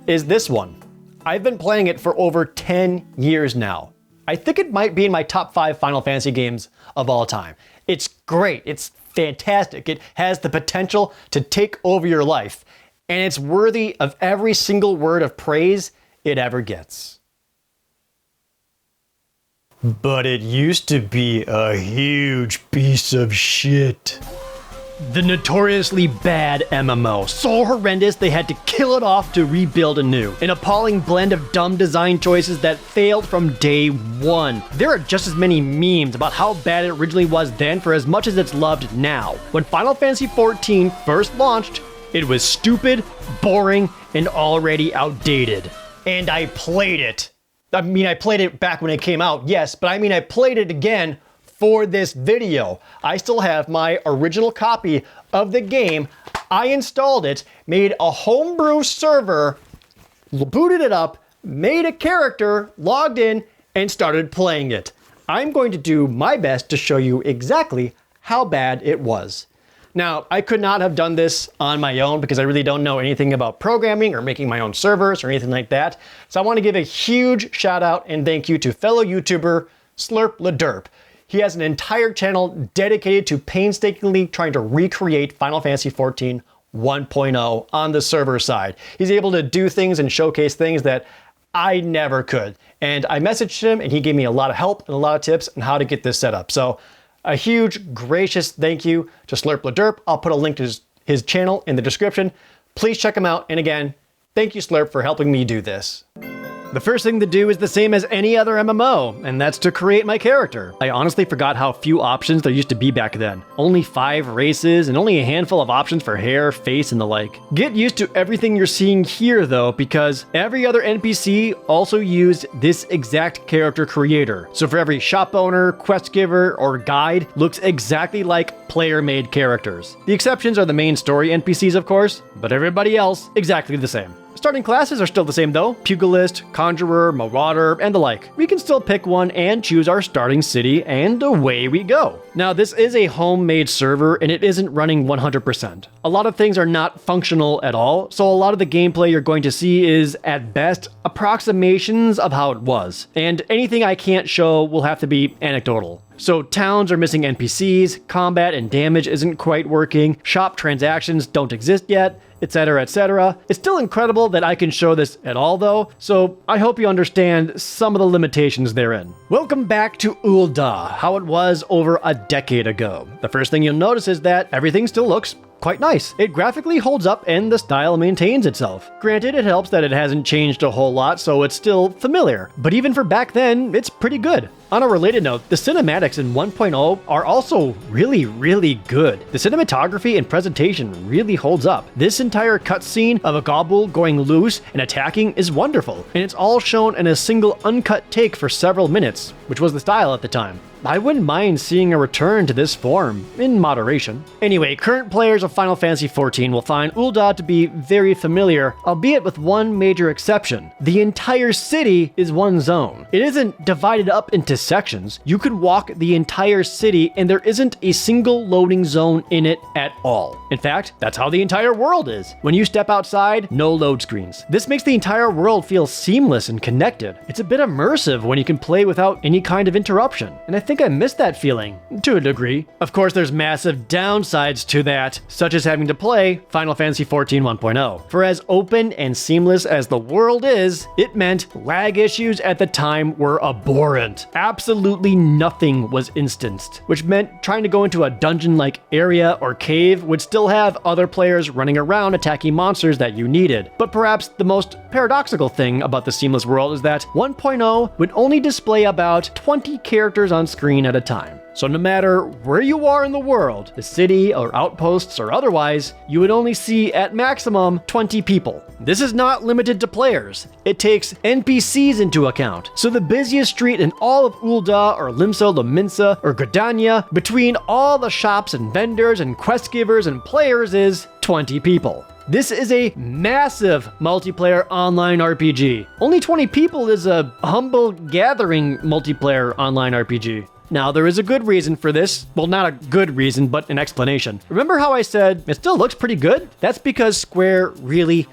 is this one. I've been playing it for over 10 years now. I think it might be in my top 5 Final Fantasy games of all time. It's great, it's fantastic, it has the potential to take over your life, and it's worthy of every single word of praise it ever gets. But it used to be a huge piece of shit. The notoriously bad MMO, so horrendous they had to kill it off to rebuild anew. An appalling blend of dumb design choices that failed from day one. There are just as many memes about how bad it originally was then for as much as it's loved now. When Final Fantasy XIV first launched, it was stupid, boring, and already outdated. And I played it. I mean, I played it back when it came out, yes, but I mean I played it again for this video. I still have my original copy of the game. I installed it, made a homebrew server, booted it up, made a character, logged in, and started playing it. I'm going to do my best to show you exactly how bad it was. Now, I could not have done this on my own because I really don't know anything about programming or making my own servers or anything like that. So I want to give a huge shout out and thank you to fellow YouTuber Slerplederp. He has an entire channel dedicated to painstakingly trying to recreate Final Fantasy XIV 1.0 on the server side. He's able to do things and showcase things that I never could. And I messaged him and he gave me a lot of help and a lot of tips on how to get this set up. So a huge, gracious thank you to Slerplederp. I'll put a link to his channel in the description. Please check him out. And again, thank you, Slerp, for helping me do this. The first thing to do is the same as any other MMO, and that's to create my character. I honestly forgot how few options there used to be back then. Only 5 races and only a handful of options for hair, face, and the like. Get used to everything you're seeing here though, because every other NPC also used this exact character creator. So for every shop owner, quest giver, or guide looks exactly like player-made characters. The exceptions are the main story NPCs, of course, but everybody else exactly the same. Starting classes are still the same though. Pugilist, Conjurer, Marauder, and the like. We can still pick one and choose our starting city, and away we go. Now this is a homemade server and it isn't running 100%. A lot of things are not functional at all, so a lot of the gameplay you're going to see is, at best, approximations of how it was. And anything I can't show will have to be anecdotal. So towns are missing NPCs, combat and damage isn't quite working, shop transactions don't exist yet, etc, etc. It's still incredible that I can show this at all though, so I hope you understand some of the limitations therein. Welcome back to Ul'dah, how it was over a decade ago. The first thing you'll notice is that everything still looks quite nice. It graphically holds up and the style maintains itself. Granted, it helps that it hasn't changed a whole lot, so it's still familiar. But even for back then, it's pretty good. On a related note, the cinematics in 1.0 are also really good. The cinematography and presentation really holds up. This entire cutscene of a Gobble going loose and attacking is wonderful, and it's all shown in a single uncut take for several minutes, which was the style at the time. I wouldn't mind seeing a return to this form, in moderation. Anyway, current players of Final Fantasy XIV will find Ul'dah to be very familiar, albeit with one major exception. The entire city is one zone. It isn't divided up into sections. You can walk the entire city and there isn't a single loading zone in it at all. In fact, that's how the entire world is. When you step outside, no load screens. This makes the entire world feel seamless and connected. It's a bit immersive when you can play without any kind of interruption. And I think I missed that feeling, to a degree. Of course, there's massive downsides to that, such as having to play Final Fantasy XIV 1.0. For as open and seamless as the world is, it meant lag issues at the time were abhorrent. Absolutely nothing was instanced, which meant trying to go into a dungeon-like area or cave would still have other players running around attacking monsters that you needed. But perhaps the most paradoxical thing about the seamless world is that 1.0 would only display about 20 characters on screen at a time. So no matter where you are in the world, the city or outposts or otherwise, you would only see at maximum 20 people. This is not limited to players. It takes NPCs into account. So the busiest street in all of Ul'dah or Limsa Lominsa or Gridania, between all the shops and vendors and quest givers and players, is 20 people. This is a massive multiplayer online RPG. Only 20 people is a humble gathering multiplayer online RPG. Now, there is a good reason for this. Well, not a good reason, but an explanation. Remember how I said it still looks pretty good? That's because Square really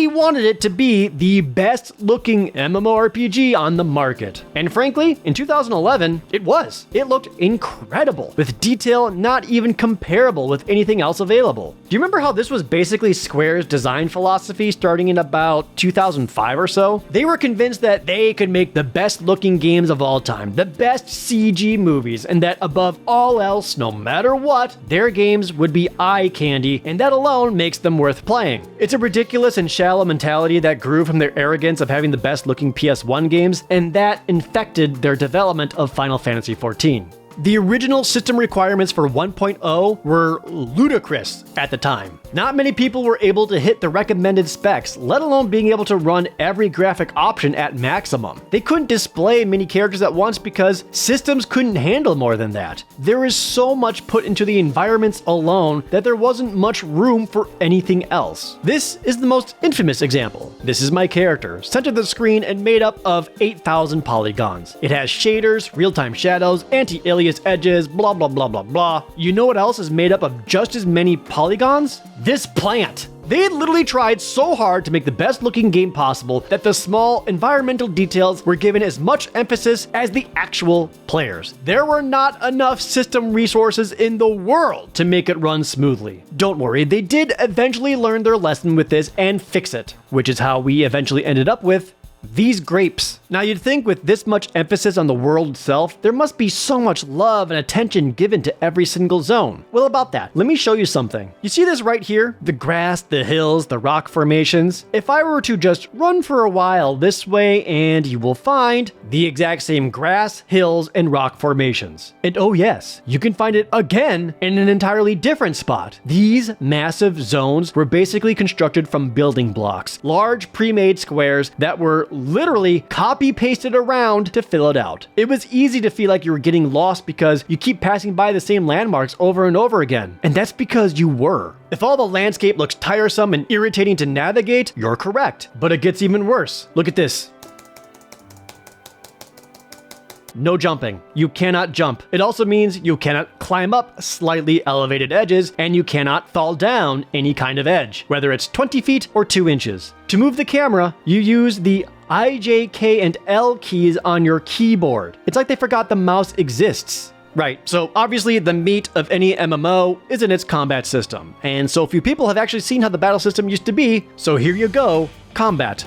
wanted it to be the best looking MMORPG on the market. And frankly, in 2011, it was. It looked incredible, with detail not even comparable with anything else available. Do you remember how this was basically Square's design philosophy starting in about 2005 or so? They were convinced that they could make the best looking games of all time, the best CG movies, and that above all else, no matter what, their games would be eye candy, and that alone makes them worth playing. It's a ridiculous and shallow mentality that grew from their arrogance of having the best looking PS1 games, and that infected their development of Final Fantasy XIV. The original system requirements for 1.0 were ludicrous at the time. Not many people were able to hit the recommended specs, let alone being able to run every graphic option at maximum. They couldn't display many characters at once because systems couldn't handle more than that. There is so much put into the environments alone that there wasn't much room for anything else. This is the most infamous example. This is my character, centered the screen and made up of 8,000 polygons. It has shaders, real-time shadows, anti-aliasing edges, blah blah blah blah blah. You know what else is made up of just as many polygons? This plant! They had literally tried so hard to make the best looking game possible that the small environmental details were given as much emphasis as the actual players. There were not enough system resources in the world to make it run smoothly. Don't worry, they did eventually learn their lesson with this and fix it, which is how we eventually ended up with these grapes. Now you'd think with this much emphasis on the world itself, there must be so much love and attention given to every single zone. Well, about that, let me show you something. You see this right here? The grass, the hills, the rock formations. If I were to just run for a while this way, and you will find the exact same grass, hills, and rock formations. And oh yes, you can find it again in an entirely different spot. These massive zones were basically constructed from building blocks, large pre-made squares that were literally copy-pasted around to fill it out. It was easy to feel like you were getting lost because you keep passing by the same landmarks over and over again. And that's because you were. If all the landscape looks tiresome and irritating to navigate, you're correct. But it gets even worse. Look at this. No jumping. You cannot jump. It also means you cannot climb up slightly elevated edges, and you cannot fall down any kind of edge, whether it's 20 feet or 2 inches. To move the camera, you use the I, J, K, and L keys on your keyboard. It's like they forgot the mouse exists. Right, so obviously the meat of any MMO is in its combat system, and so few people have actually seen how the battle system used to be, so here you go, combat.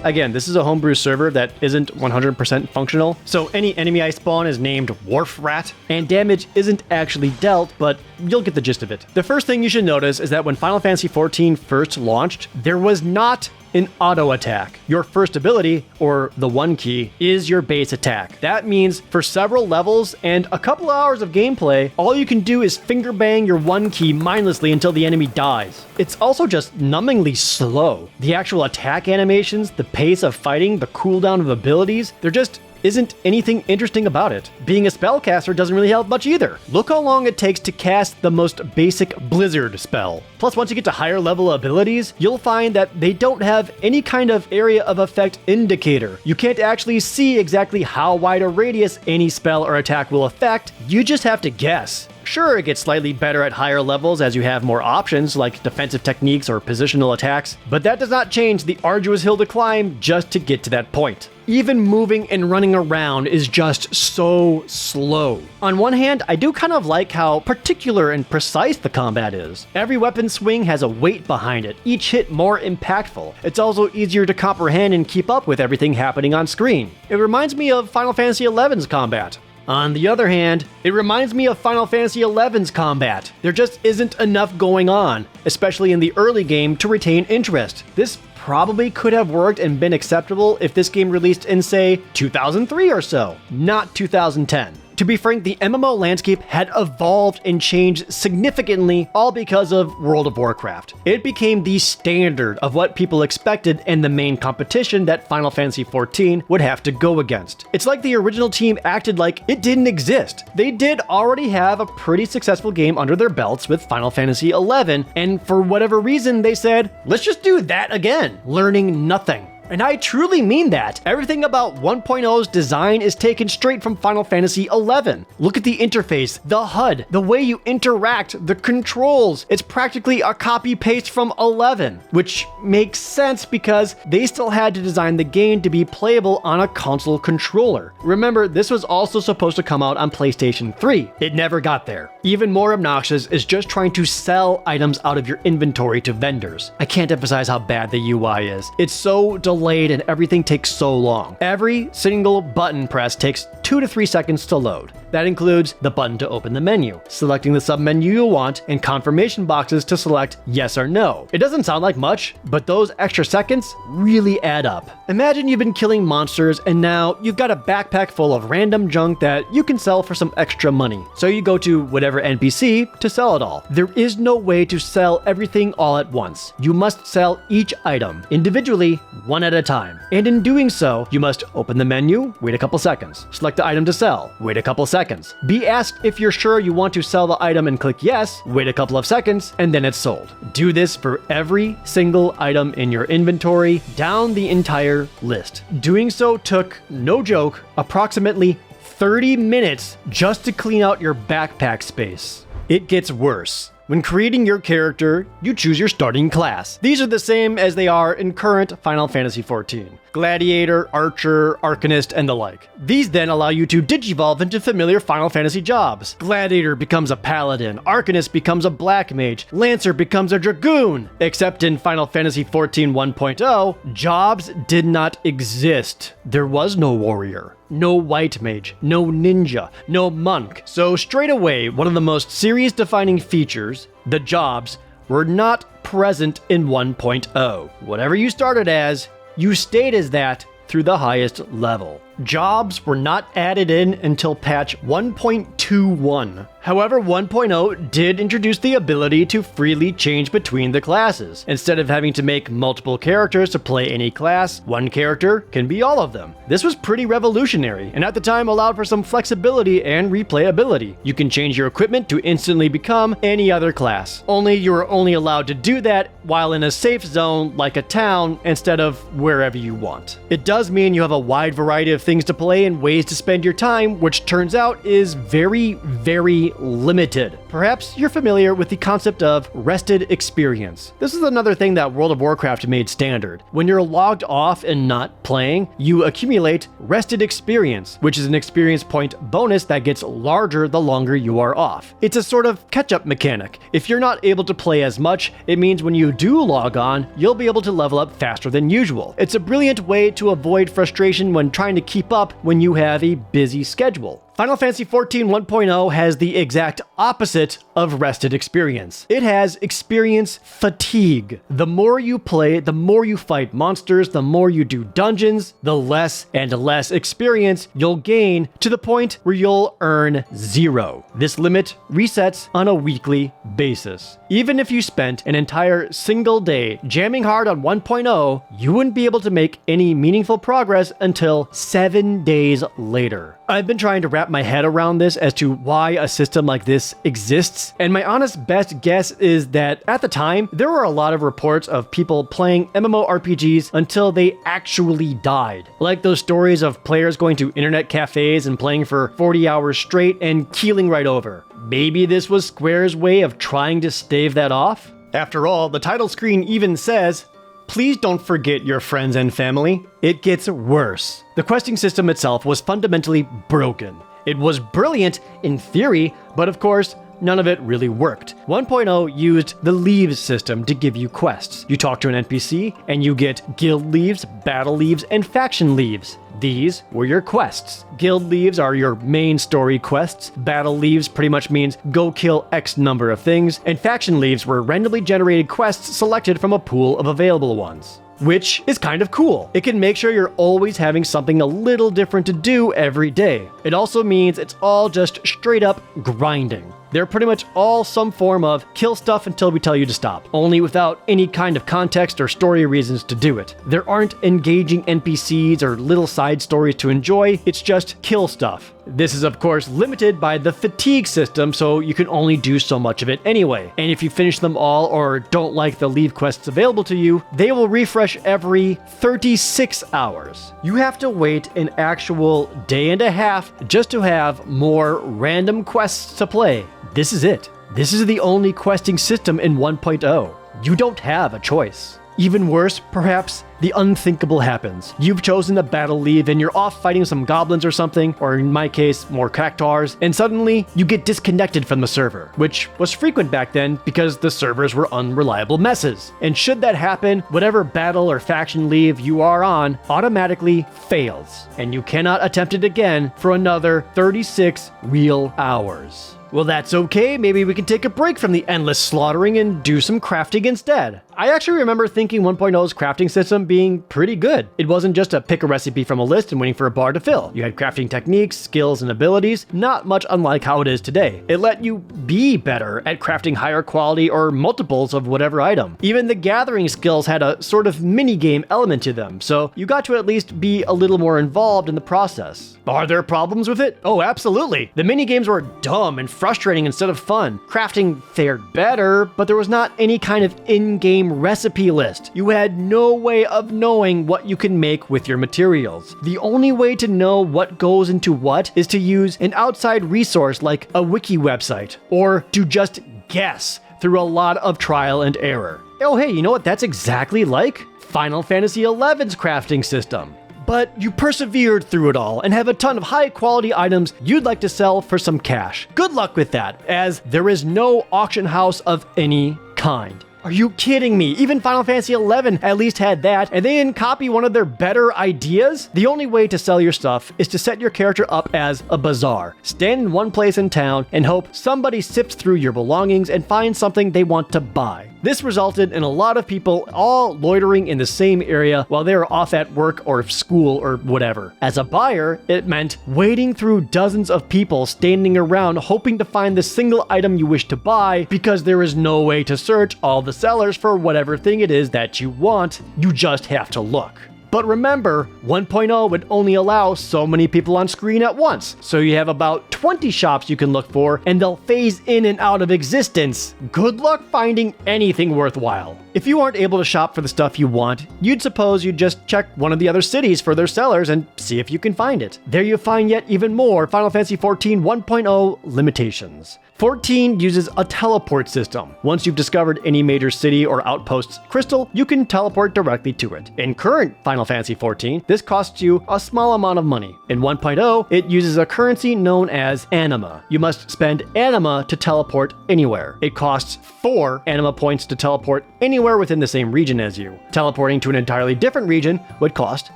Again, this is a homebrew server that isn't 100% functional, so any enemy I spawn is named Wharf Rat, and damage isn't actually dealt, but you'll get the gist of it. The first thing you should notice is that when Final Fantasy XIV first launched, there was not an auto attack. Your first ability, or the 1 key, is your base attack. That means for several levels and a couple hours of gameplay, all you can do is finger bang your 1 key mindlessly until the enemy dies. It's also just numbingly slow. The actual attack animations, the pace of fighting, the cooldown of abilities, there just isn't anything interesting about it. Being a spellcaster doesn't really help much either. Look how long it takes to cast the most basic Blizzard spell. Plus, once you get to higher level abilities, you'll find that they don't have any kind of area of effect indicator. You can't actually see exactly how wide a radius any spell or attack will affect, you just have to guess. Sure, it gets slightly better at higher levels as you have more options like defensive techniques or positional attacks, but that does not change the arduous hill to climb just to get to that point. Even moving and running around is just so slow. On one hand, I do kind of like how particular and precise the combat is. Every weapon swing has a weight behind it, each hit more impactful. It's also easier to comprehend and keep up with everything happening on screen. It reminds me of Final Fantasy XI's combat. On the other hand, it reminds me of Final Fantasy XI's combat. There just isn't enough going on, especially in the early game, to retain interest. This probably could have worked and been acceptable if this game released in, say, 2003 or so, not 2010. To be frank, the MMO landscape had evolved and changed significantly, all because of World of Warcraft. It became the standard of what people expected and the main competition that Final Fantasy XIV would have to go against. It's like the original team acted like it didn't exist. They did already have a pretty successful game under their belts with Final Fantasy XI, and for whatever reason they said, let's just do that again, learning nothing. And I truly mean that. Everything about 1.0's design is taken straight from Final Fantasy XI. Look at the interface, the HUD, the way you interact, the controls. It's practically a copy-paste from 11, which makes sense because they still had to design the game to be playable on a console controller. Remember, this was also supposed to come out on PlayStation 3. It never got there. Even more obnoxious is just trying to sell items out of your inventory to vendors. I can't emphasize how bad the UI is. It's so delayed and everything takes so long. Every single button press takes 2 to 3 seconds to load. That includes the button to open the menu, selecting the submenu you want, and confirmation boxes to select yes or no. It doesn't sound like much, but those extra seconds really add up. Imagine you've been killing monsters and now you've got a backpack full of random junk that you can sell for some extra money. So you go to whatever NPC to sell it all. There is no way to sell everything all at once. You must sell each item individually, one at a time. And in doing so, you must open the menu, wait a couple seconds, select the item to sell, wait a couple seconds, be asked if you're sure you want to sell the item and click yes, wait a couple of seconds, and then it's sold. Do this for every single item in your inventory, down the entire list. Doing so took, no joke, approximately 30 minutes just to clean out your backpack space. It gets worse. When creating your character, you choose your starting class. These are the same as they are in current Final Fantasy XIV. Gladiator, Archer, Arcanist, and the like. These then allow you to digivolve into familiar Final Fantasy jobs. Gladiator becomes a Paladin, Arcanist becomes a Black Mage, Lancer becomes a Dragoon. Except in Final Fantasy XIV 1.0, jobs did not exist. There was no Warrior, no White Mage, no Ninja, no Monk. So straight away, one of the most serious defining features, the jobs, were not present in 1.0. Whatever you started as, you stayed as that through the highest level. Jobs were not added in until patch 1.21. However, 1.0 did introduce the ability to freely change between the classes. Instead of having to make multiple characters to play any class, one character can be all of them. This was pretty revolutionary, and at the time allowed for some flexibility and replayability. You can change your equipment to instantly become any other class. Only you are only allowed to do that while in a safe zone like a town instead of wherever you want. It does mean you have a wide variety of things to play and ways to spend your time, which turns out is very, very limited. Perhaps you're familiar with the concept of rested experience. This is another thing that World of Warcraft made standard. When you're logged off and not playing, you accumulate rested experience, which is an experience point bonus that gets larger the longer you are off. It's a sort of catch-up mechanic. If you're not able to play as much, it means when you do log on, you'll be able to level up faster than usual. It's a brilliant way to avoid frustration when trying to keep up when you have a busy schedule. Final Fantasy XIV 1.0 has the exact opposite of rested experience. It has experience fatigue. The more you play, the more you fight monsters, the more you do dungeons, the less and less experience you'll gain, to the point where you'll earn 0. This limit resets on a weekly basis. Even if you spent an entire single day jamming hard on 1.0, you wouldn't be able to make any meaningful progress until 7 days later. I've been trying to wrap my head around this as to why a system like this exists, and my honest best guess is that at the time, there were a lot of reports of people playing MMORPGs until they actually died. Like those stories of players going to internet cafes and playing for 40 hours straight and keeling right over. Maybe this was Square's way of trying to stave that off? After all, the title screen even says, "Please don't forget your friends and family." It gets worse. The questing system itself was fundamentally broken. It was brilliant in theory, but of course, none of it really worked. 1.0 used the leaves system to give you quests. You talk to an NPC, and you get guild leaves, battle leaves, and faction leaves. These were your quests. Guild leaves are your main story quests. Battle leaves pretty much means go kill X number of things. And faction leaves were randomly generated quests selected from a pool of available ones. which is kind of cool. It can make sure you're always having something a little different to do every day. It also means it's all just straight up grinding. They're pretty much all some form of kill stuff until we tell you to stop, only without any kind of context or story reasons to do it. There aren't engaging NPCs or little side stories to enjoy, it's just kill stuff. This is of course limited by the fatigue system, so you can only do so much of it anyway. And if you finish them all or don't like the leave quests available to you, they will refresh every 36 hours. You have to wait an actual day and a half just to have more random quests to play. This is it. This is the only questing system in 1.0. You don't have a choice. Even worse, perhaps, the unthinkable happens. You've chosen a battle leave and you're off fighting some goblins or something, or in my case, more cactuars, and suddenly you get disconnected from the server, which was frequent back then because the servers were unreliable messes. And should that happen, whatever battle or faction leave you are on automatically fails, and you cannot attempt it again for another 36 real hours. Well, that's okay. Maybe we can take a break from the endless slaughtering and do some crafting instead. I actually remember thinking 1.0's crafting system being pretty good. It wasn't just a pick a recipe from a list and waiting for a bar to fill. You had crafting techniques, skills, and abilities, not much unlike how it is today. It let you be better at crafting higher quality or multiples of whatever item. Even the gathering skills had a sort of mini-game element to them, so you got to at least be a little more involved in the process. Are there problems with it? Oh, absolutely. The mini-games were dumb and frustrating instead of fun. Crafting fared better, but there was not any kind of in-game recipe list. You had no way of knowing what you can make with your materials. The only way to know what goes into what is to use an outside resource like a wiki website, or to just guess through a lot of trial and error. Oh hey, you know what that's exactly like? Final Fantasy XI's crafting system. But you persevered through it all and have a ton of high quality items you'd like to sell for some cash. Good luck with that, as there is no auction house of any kind. Are you kidding me? Even Final Fantasy XI at least had that, and they didn't copy one of their better ideas? The only way to sell your stuff is to set your character up as a bazaar. Stand in one place in town and hope somebody sifts through your belongings and finds something they want to buy. This resulted in a lot of people all loitering in the same area while they were off at work or school or whatever. As a buyer, it meant wading through dozens of people standing around hoping to find the single item you wish to buy because there is no way to search all the sellers for whatever thing it is that you want. You just have to look. But remember, 1.0 would only allow so many people on screen at once, so you have about 20 shops you can look for, and they'll phase in and out of existence. Good luck finding anything worthwhile. If you aren't able to shop for the stuff you want, you'd suppose you'd just check one of the other cities for their sellers and see if you can find it. There you find yet even more Final Fantasy XIV 1.0 limitations. 14 uses a teleport system. Once you've discovered any major city or outpost's crystal, you can teleport directly to it. In current Final Fantasy XIV, this costs you a small amount of money. In 1.0, it uses a currency known as anima. You must spend anima to teleport anywhere. It costs 4 anima points to teleport anywhere within the same region as you. Teleporting to an entirely different region would cost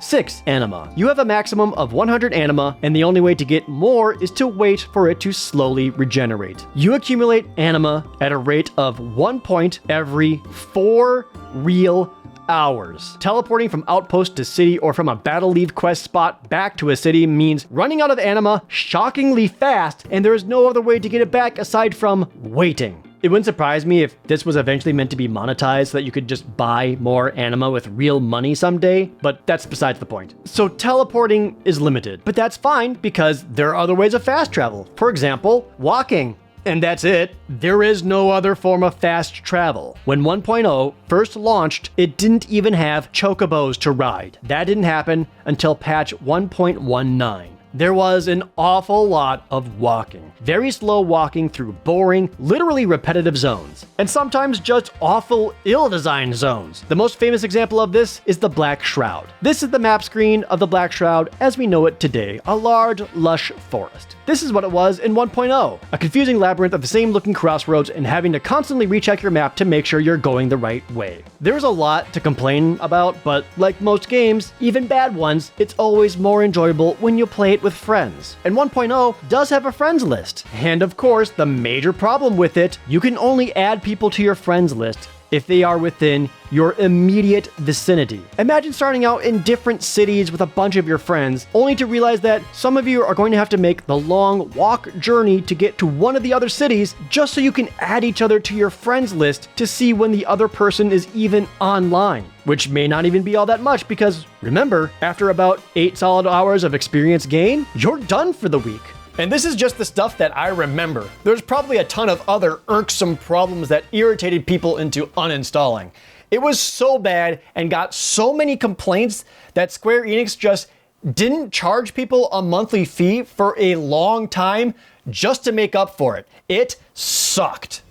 6 anima. You have a maximum of 100 anima, and the only way to get more is to wait for it to slowly regenerate. You accumulate anima at a rate of 1 point every 4 real hours. Teleporting from outpost to city or from a battle leave quest spot back to a city means running out of anima shockingly fast, and there is no other way to get it back aside from waiting. It wouldn't surprise me if this was eventually meant to be monetized so that you could just buy more anima with real money someday, but that's besides the point. So teleporting is limited, but that's fine because there are other ways of fast travel. For example, walking. And that's it. There is no other form of fast travel. When 1.0 first launched, it didn't even have chocobos to ride. That didn't happen until patch 1.19. There was an awful lot of walking. Very slow walking through boring, literally repetitive zones. And sometimes just awful, ill-designed zones. The most famous example of this is the Black Shroud. This is the map screen of the Black Shroud as we know it today, a large, lush forest. This is what it was in 1.0, a confusing labyrinth of the same looking crossroads and having to constantly recheck your map to make sure you're going the right way. There's a lot to complain about, but like most games, even bad ones, it's always more enjoyable when you play it with friends. And 1.0 does have a friends list. And of course, the major problem with it, you can only add people to your friends list if they are within your immediate vicinity. Imagine starting out in different cities with a bunch of your friends, only to realize that some of you are going to have to make the long walk journey to get to one of the other cities just so you can add each other to your friends list to see when the other person is even online. Which may not even be all that much because, remember, after about 8 solid hours of experience gain, you're done for the week. And this is just the stuff that I remember. There's probably a ton of other irksome problems that irritated people into uninstalling. It was so bad and got so many complaints that Square Enix just didn't charge people a monthly fee for a long time just to make up for it. It sucked.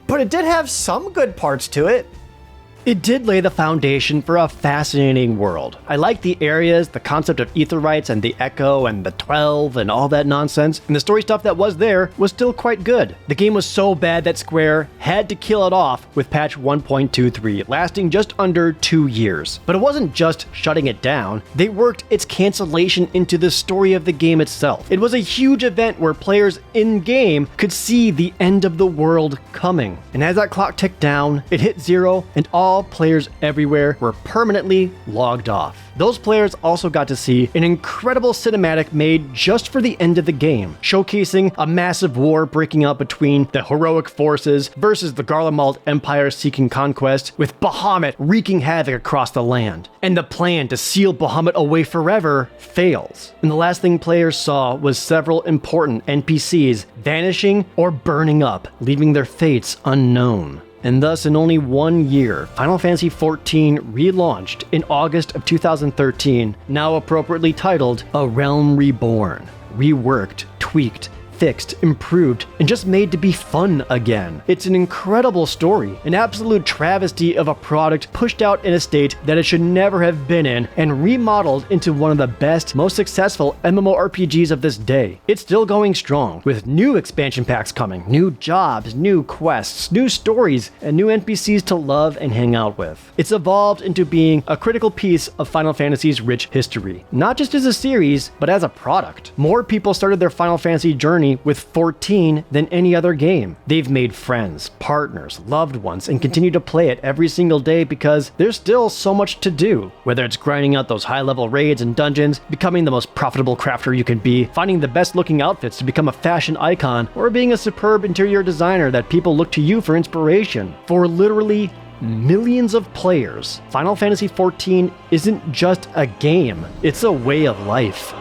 But it did have some good parts to it. It did lay the foundation for a fascinating world. I liked the areas, the concept of Aetherytes and the Echo and the 12 and all that nonsense, and the story stuff that was there was still quite good. The game was so bad that Square had to kill it off with patch 1.23, lasting just under 2 years. But it wasn't just shutting it down, they worked its cancellation into the story of the game itself. It was a huge event where players in-game could see the end of the world coming. And as that clock ticked down, it hit 0 and all players everywhere were permanently logged off. Those players also got to see an incredible cinematic made just for the end of the game, showcasing a massive war breaking out between the heroic forces versus the Garlemald Empire seeking conquest, with Bahamut wreaking havoc across the land. And the plan to seal Bahamut away forever fails. And the last thing players saw was several important NPCs vanishing or burning up, leaving their fates unknown. And thus, in only 1 year, Final Fantasy XIV relaunched in August of 2013, now appropriately titled A Realm Reborn, reworked, tweaked, fixed, improved, and just made to be fun again. It's an incredible story, an absolute travesty of a product pushed out in a state that it should never have been in, and remodeled into one of the best, most successful MMORPGs of this day. It's still going strong, with new expansion packs coming, new jobs, new quests, new stories, and new NPCs to love and hang out with. It's evolved into being a critical piece of Final Fantasy's rich history, not just as a series, but as a product. More people started their Final Fantasy journey with 14 than any other game. They've made friends, partners, loved ones, and continue to play it every single day because there's still so much to do. Whether it's grinding out those high-level raids and dungeons, becoming the most profitable crafter you can be, finding the best-looking outfits to become a fashion icon, or being a superb interior designer that people look to you for inspiration. For literally millions of players, Final Fantasy XIV isn't just a game, it's a way of life.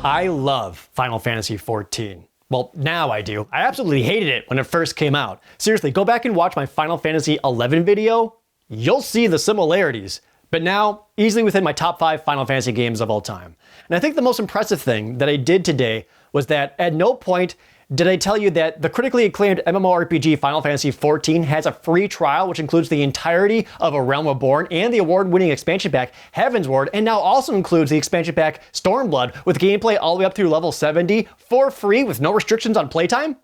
I love Final Fantasy XIV. Well, now I do. I absolutely hated it when it first came out. Seriously, go back and watch my Final Fantasy XI video. You'll see the similarities. But now, easily within my top 5 Final Fantasy games of all time. And I think the most impressive thing that I did today was that at no point did I tell you that the critically acclaimed MMORPG Final Fantasy XIV has a free trial which includes the entirety of A Realm Reborn and the award-winning expansion pack Heavensward, and now also includes the expansion pack Stormblood with gameplay all the way up through level 70 for free with no restrictions on playtime?